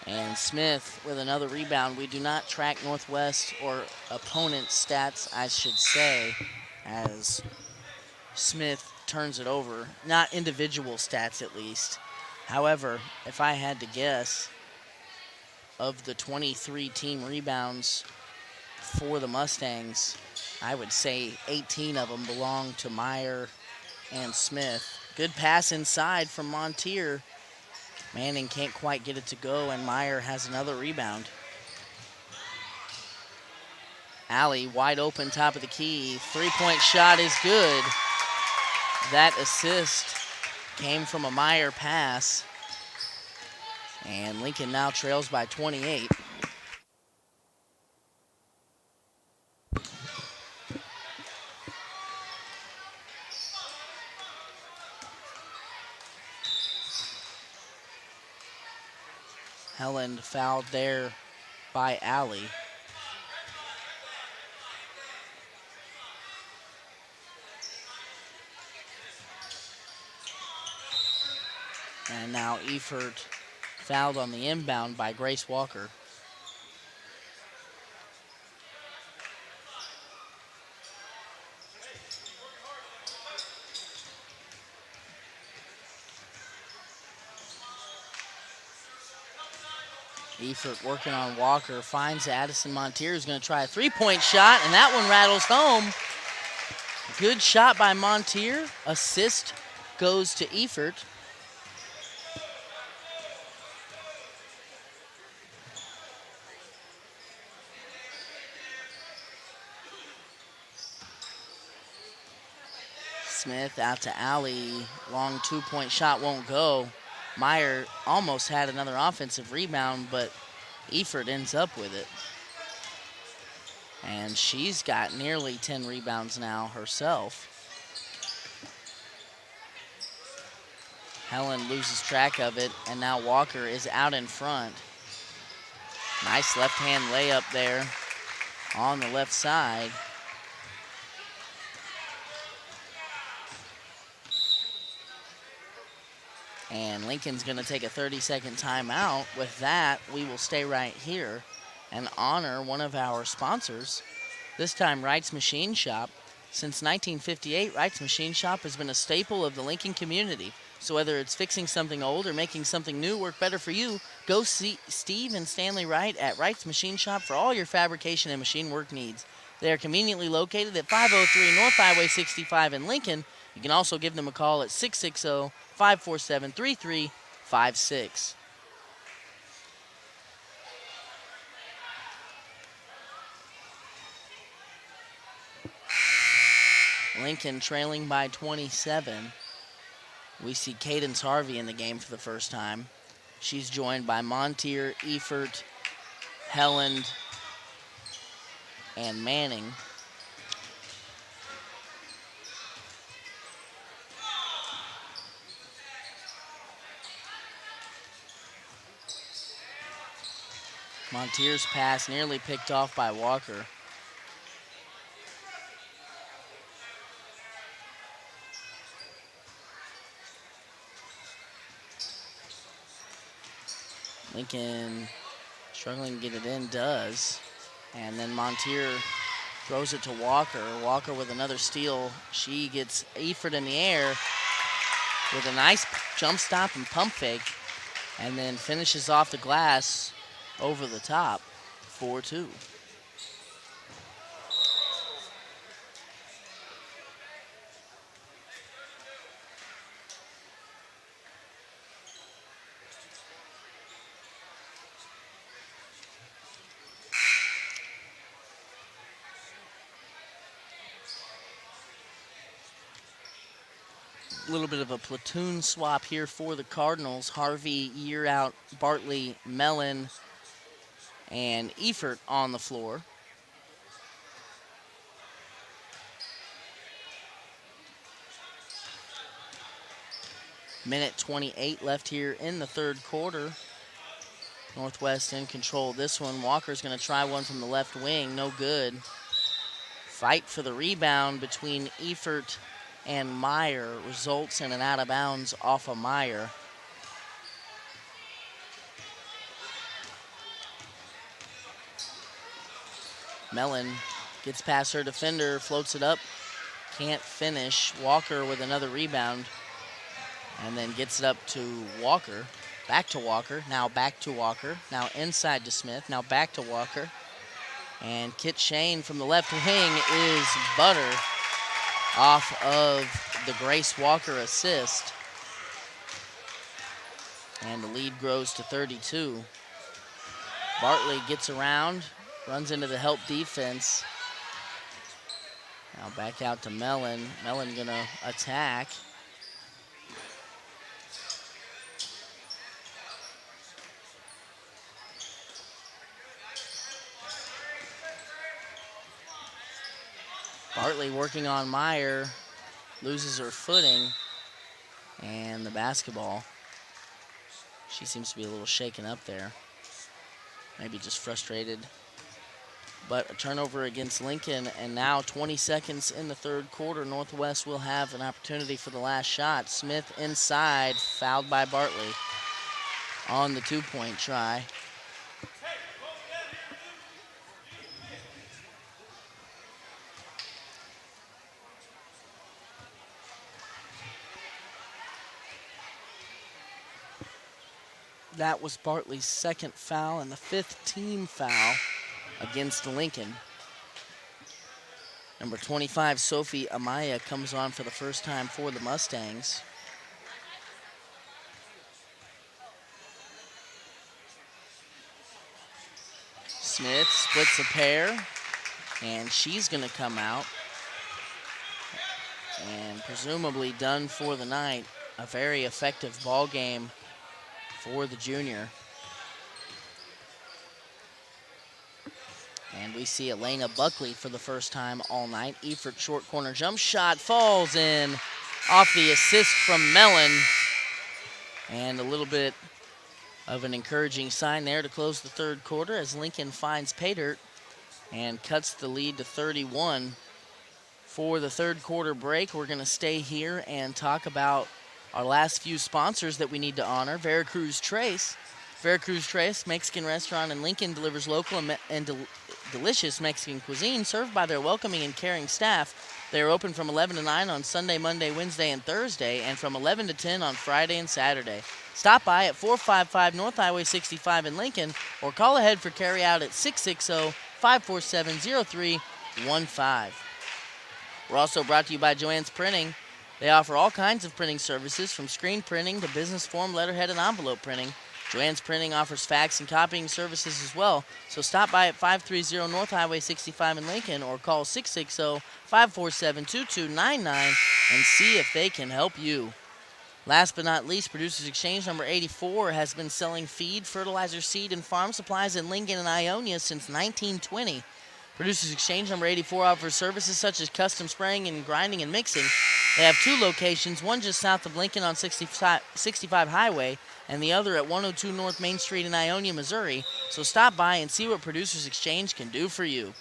And Smith with another rebound. We do not track Northwest or opponent stats, I should say, as Smith turns it over. Not individual stats, at least. However, if I had to guess, of the 23 team rebounds for the Mustangs, I would say 18 of them belong to Meyer and Smith. Good pass inside from Montier. Manning can't quite get it to go, and Meyer has another rebound. Alley wide open, top of the key. Three-point shot is good. That assist came from a Meyer pass. And Lincoln now trails by 28. Helen fouled there by Alley. And now Eford fouled on the inbound by Grace Walker. Eford working on Walker, finds Addison Montier, who's going to try a three-point shot, and that one rattles home. Good shot by Montier. Assist goes to Eford. Smith out to Alley. Long two-point shot won't go. Meyer almost had another offensive rebound, but Eford ends up with it. And she's got nearly 10 rebounds now herself. Helen loses track of it, and now Walker is out in front. Nice left-hand layup there on the left side. And Lincoln's going to take a 30-second timeout. With that, we will stay right here and honor one of our sponsors, this time Wright's Machine Shop. Since 1958, Wright's Machine Shop has been a staple of the Lincoln community. So whether it's fixing something old or making something new work better for you, go see Steve and Stanley Wright at Wright's Machine Shop for all your fabrication and machine work needs. They are conveniently located at 503 North Highway 65 in Lincoln. You can also give them a call at 660-547-3356. Lincoln trailing by 27. We see Cadence Harvey in the game for the first time. She's joined by Montier, Eford, Helland, and Manning. Montier's pass nearly picked off by Walker. Lincoln struggling to get it in, does. And then Montier throws it to Walker. Walker with another steal. She gets Eford in the air with a nice jump stop and pump fake, and then finishes off the glass over the top, 4-2. A little bit of a platoon swap here for the Cardinals. Harvey, Year out, Bartley, Mellon, and Eford on the floor. Minute 28 left here in the third quarter. Northwest in control. This one, Walker's going to try one from the left wing. No good. Fight for the rebound between Efert and Meyer results in an out of bounds off of Meyer. Mellon gets past her defender, floats it up, can't finish. Walker with another rebound, and then gets it up to Walker. Back to Walker, now back to Walker, now inside to Smith, now back to Walker. And Kit Shane from the left wing is butter off of the Grace Walker assist. And the lead grows to 32. Bartley gets around, runs into the help defense. Now back out to Mellon. Mellon gonna attack. Bartley working on Meyer, loses her footing, and the basketball. She seems to be a little shaken up there. Maybe just frustrated. But a turnover against Lincoln, and now 20 seconds in the third quarter. Northwest will have an opportunity for the last shot. Smith inside, fouled by Bartley on the two-point try. That was Bartley's second foul and the fifth team foul against Lincoln. Number 25, Sophie Amaya, comes on for the first time for the Mustangs. Smith splits a pair, and she's going to come out. And presumably done for the night. A very effective ball game for the junior. And we see Elena Buckley for the first time all night. Efert short corner jump shot falls in off the assist from Mellon. And a little bit of an encouraging sign there to close the third quarter as Lincoln finds pay dirt and cuts the lead to 31. For the third quarter break, we're going to stay here and talk about our last few sponsors that we need to honor. Veracruz Trace. Veracruz Trace, Mexican restaurant in Lincoln, delivers local and delicious Mexican cuisine served by their welcoming and caring staff. They are open from 11 to 9 on Sunday, Monday, Wednesday, and Thursday, and from 11 to 10 on Friday and Saturday. Stop by at 455 North Highway 65 in Lincoln or call ahead for carryout at 660-547-0315. We're also brought to you by Joann's Printing. They offer all kinds of printing services, from screen printing to business form, letterhead, and envelope printing. Joann's Printing offers fax and copying services as well, so stop by at 530 North Highway 65 in Lincoln or call 660-547-2299 and see if they can help you. Last but not least, Producers Exchange number 84 has been selling feed, fertilizer, seed, and farm supplies in Lincoln and Ionia since 1920. Producers Exchange number 84 offers services such as custom spraying and grinding and mixing. They have two locations, one just south of Lincoln on 65 Highway and the other at 102 North Main Street in Ionia, Missouri. So stop by and see what Producers Exchange can do for you.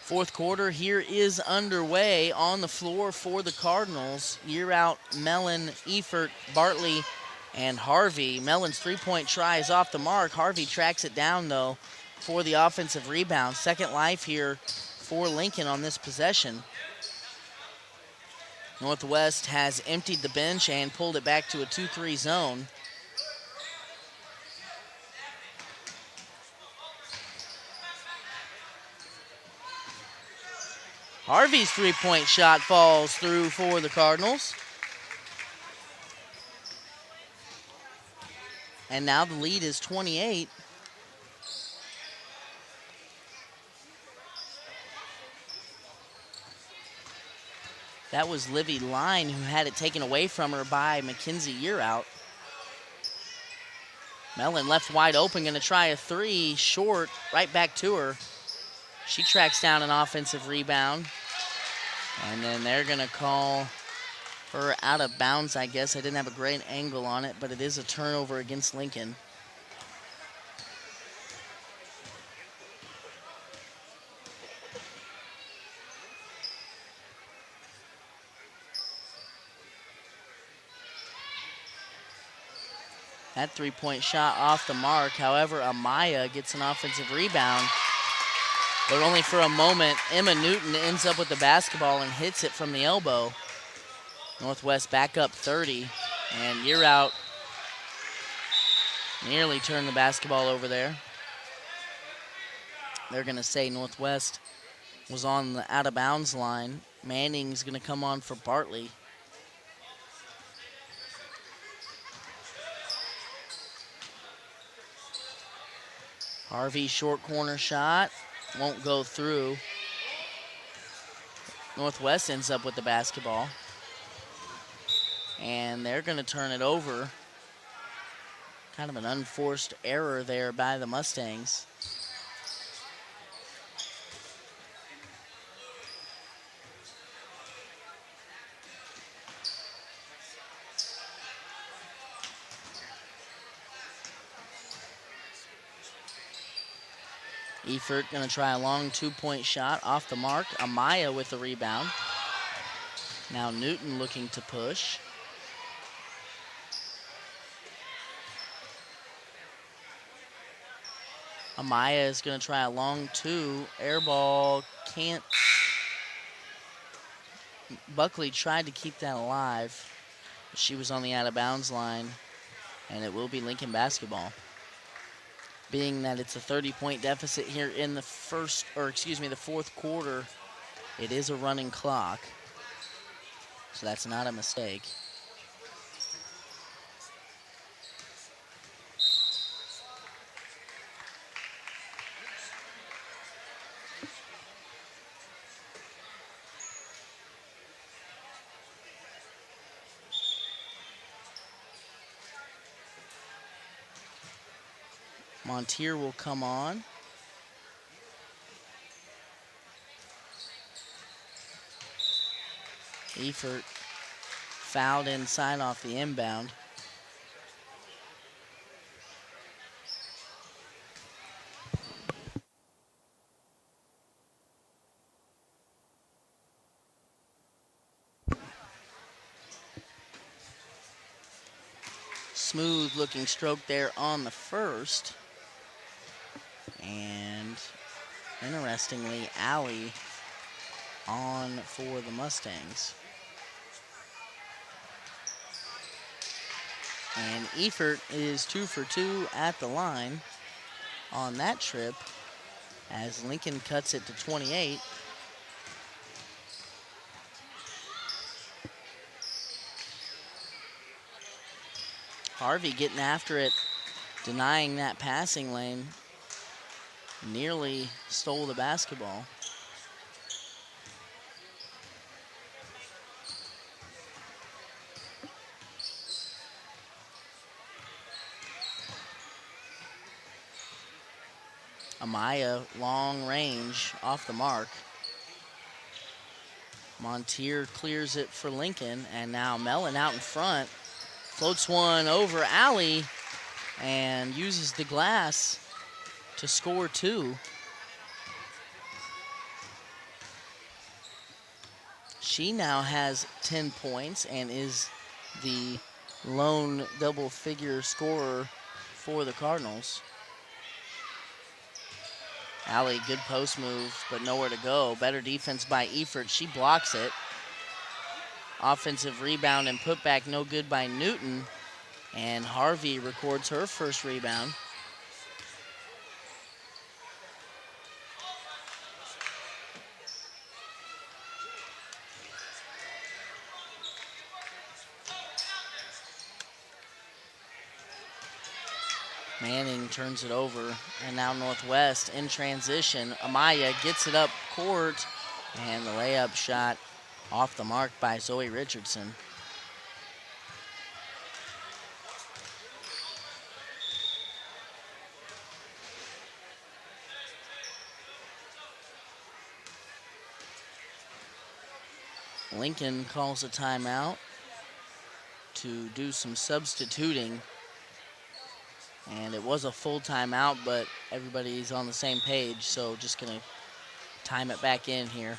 Fourth quarter here is underway. On the floor for the Cardinals, year out Mellon, Efert, Bartley, and Harvey. Mellon's three-point try is off the mark. Harvey tracks it down, though, for the offensive rebound. Second life here for Lincoln on this possession. Northwest has emptied the bench and pulled it back to a 2-3 zone. Harvey's three-point shot falls through for the Cardinals. And now the lead is 28. That was Livy Line who had it taken away from her by Mackenzie Yearout. Mellon left wide open, going to try a three, short, right back to her. She tracks down an offensive rebound. And then they're going to call Or out of bounds, I guess. I didn't have a great angle on it, but it is a turnover against Lincoln. That three-point shot off the mark. However, Amaya gets an offensive rebound, but only for a moment. Emma Newton ends up with the basketball and hits it from the elbow. Northwest back up 30, and Year Out nearly turned the basketball over there. They're going to say Northwest was on the out-of-bounds line. Manning's going to come on for Bartley. Harvey, short corner shot. Won't go through. Northwest ends up with the basketball. And they're going to turn it over. Kind of an unforced error there by the Mustangs. Efert going to try a long two-point shot off the mark. Amaya with the rebound. Now Newton looking to push. Amaya is going to try a long two. Air ball can't. Buckley tried to keep that alive. She was on the out-of-bounds line, and it will be Lincoln basketball. Being that it's a 30-point deficit here in the fourth quarter, it is a running clock. So that's not a mistake. Montier will come on. Efert fouled inside off the inbound. Smooth looking stroke there on the first. And interestingly, Alley on for the Mustangs. And Efert is 2 for 2 at the line on that trip as Lincoln cuts it to 28. Harvey getting after it, denying that passing lane. Nearly stole the basketball. Amaya, long range, off the mark. Montier clears it for Lincoln, and now Mellon out in front. Floats one over Alley and uses the glass to score two. She now has 10 points and is the lone double-figure scorer for the Cardinals. Alley, good post move, but nowhere to go. Better defense by Efert. She blocks it. Offensive rebound and putback no good by Newton. And Harvey records her first rebound. Manning turns it over, and now Northwest in transition. Amaya gets it up court, and the layup shot off the mark by Zoe Richardson. Lincoln calls a timeout. to do some substituting. And it was a full timeout, but everybody's on the same page, so just going to time it back in here.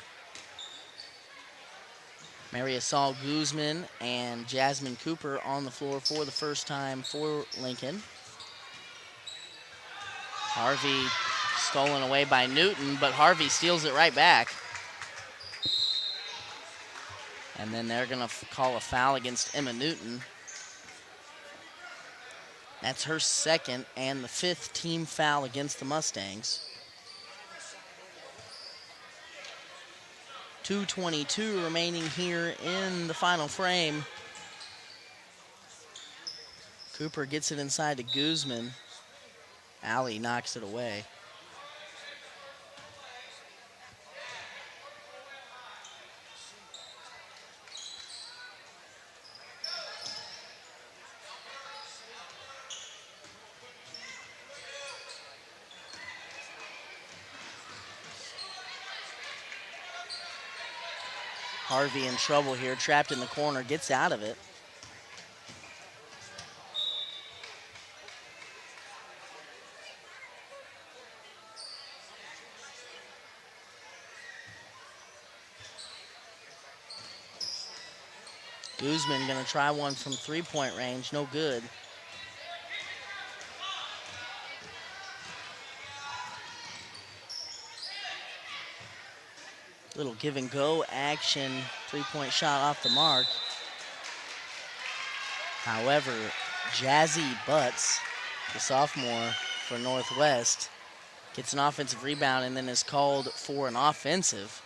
Marisol Guzman and Jasmine Cooper on the floor for the first time for Lincoln. Harvey stolen away by Newton, but Harvey steals it right back. And then they're going to call a foul against Emma Newton. That's her second and the fifth team foul against the Mustangs. 2:22 remaining here in the final frame. Cooper gets it inside to Guzman. Allie knocks it away. Harvey in trouble here, trapped in the corner, gets out of it. Guzman gonna try one from three-point range, no good. Little give and go action, three-point shot off the mark. However, Jazzy Butts, the sophomore for Northwest, gets an offensive rebound and then is called for an offensive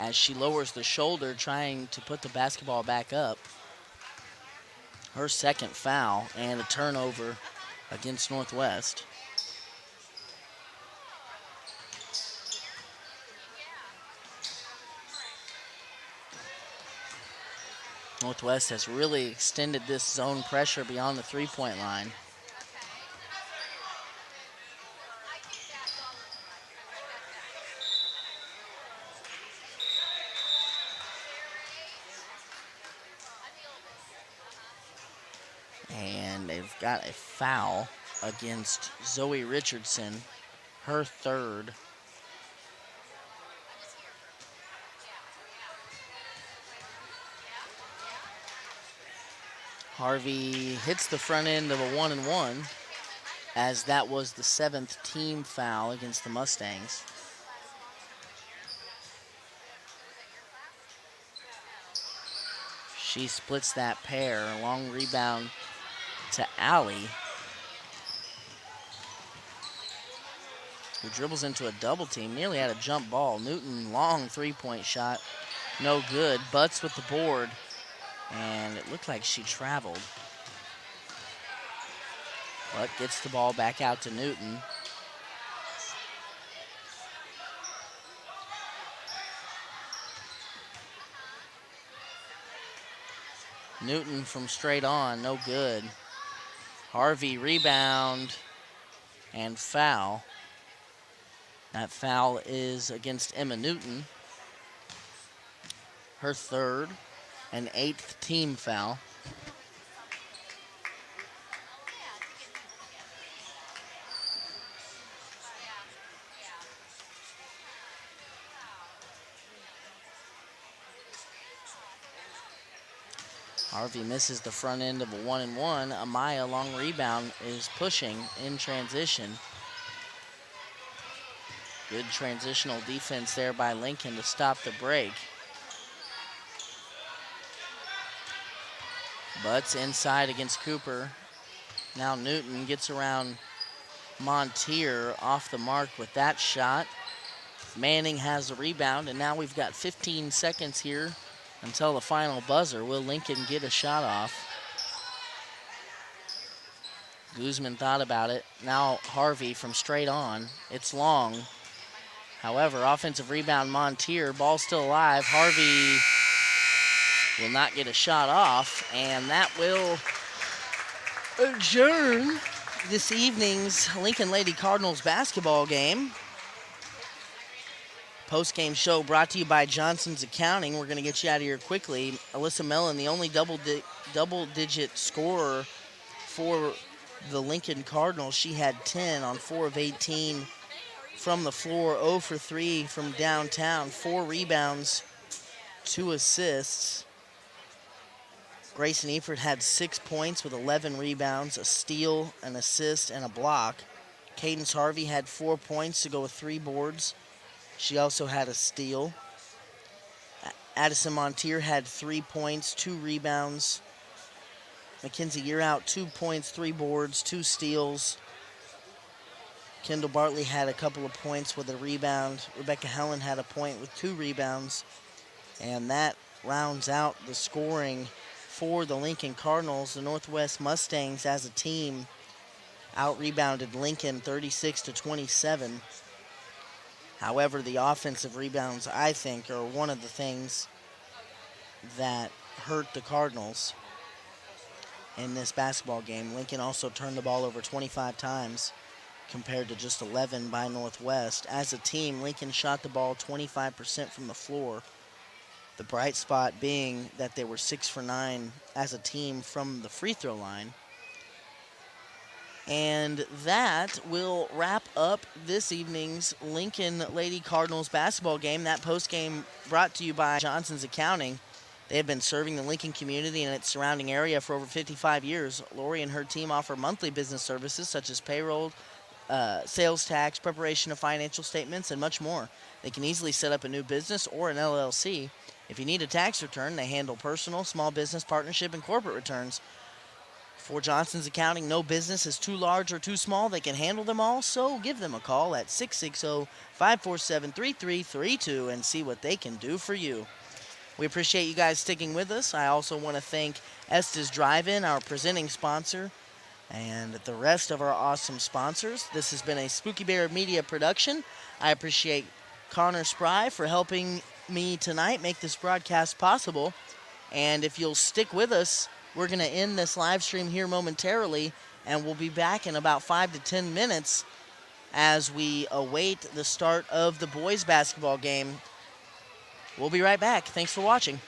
as she lowers the shoulder trying to put the basketball back up. Her second foul and a turnover against Northwest. Northwest has really extended this zone pressure beyond the three-point line. And they've got a foul against Zoe Richardson, her third. Harvey hits the front end of a 1-and-1, as that was the seventh team foul against the Mustangs. She splits that pair. Long rebound to Allie, who dribbles into a double team, nearly had a jump ball. Newton, long three-point shot, no good. Butts with the board, and it looked like she traveled. But gets the ball back out to Newton. Newton from straight on, no good. Harvey rebound and foul. That foul is against Emma Newton. Her third and eighth team foul. Harvey misses the front end of a 1-and-1. Amaya, long rebound, is pushing in transition. Good transitional defense there by Lincoln to stop the break. Butts inside against Cooper. Now Newton gets around Montier off the mark with that shot. Manning has the rebound, and now we've got 15 seconds here until the final buzzer. Will Lincoln get a shot off? Guzman thought about it. Now Harvey from straight on. It's long. However, offensive rebound Montier. Ball still alive. Harvey will not get a shot off, and that will adjourn this evening's Lincoln Lady Cardinals basketball game. Post-game show brought to you by Johnson's Accounting. We're going to get you out of here quickly. Alyssa Mellon, the only double-digit scorer for the Lincoln Cardinals. She had 10 on 4 of 18 from the floor, 0 for 3 from downtown, 4 rebounds, 2 assists. Grayson Eford had 6 points with 11 rebounds, a steal, an assist, and a block. Cadence Harvey had 4 points to go with 3 boards. She also had a steal. Addison Montier had 3 points, 2 rebounds. Mackenzie Yearout, 2 points, 3 boards, 2 steals. Kendall Bartley had a couple of points with a rebound. Rebecca Helen had a point with 2 rebounds. And that rounds out the scoring for the Lincoln Cardinals. The Northwest Mustangs as a team out-rebounded Lincoln 36-27. However, the offensive rebounds, I think, are one of the things that hurt the Cardinals in this basketball game. Lincoln also turned the ball over 25 times compared to just 11 by Northwest. As a team, Lincoln shot the ball 25% from the floor. The bright spot being that they were 6 for 9 as a team from the free throw line. And that will wrap up this evening's Lincoln Lady Cardinals basketball game. That postgame brought to you by Johnson's Accounting. They have been serving the Lincoln community and its surrounding area for over 55 years. Lori and her team offer monthly business services such as payroll, sales tax, preparation of financial statements, and much more. They can easily set up a new business or an LLC. If you need a tax return, they handle personal, small business, partnership, and corporate returns. For Johnson's Accounting, no business is too large or too small. They can handle them all, so give them a call at 660-547-3332 and see what they can do for you. We appreciate you guys sticking with us. I also want to thank Estes Drive-In, our presenting sponsor, and the rest of our awesome sponsors. This has been a Spooky Bear Media production. I appreciate Connor Spry for helping me tonight make this broadcast possible. And if you'll stick with us, we're going to end this live stream here momentarily, and we'll be back in about 5 to 10 minutes as we await the start of the boys basketball game. We'll be right back. Thanks for watching.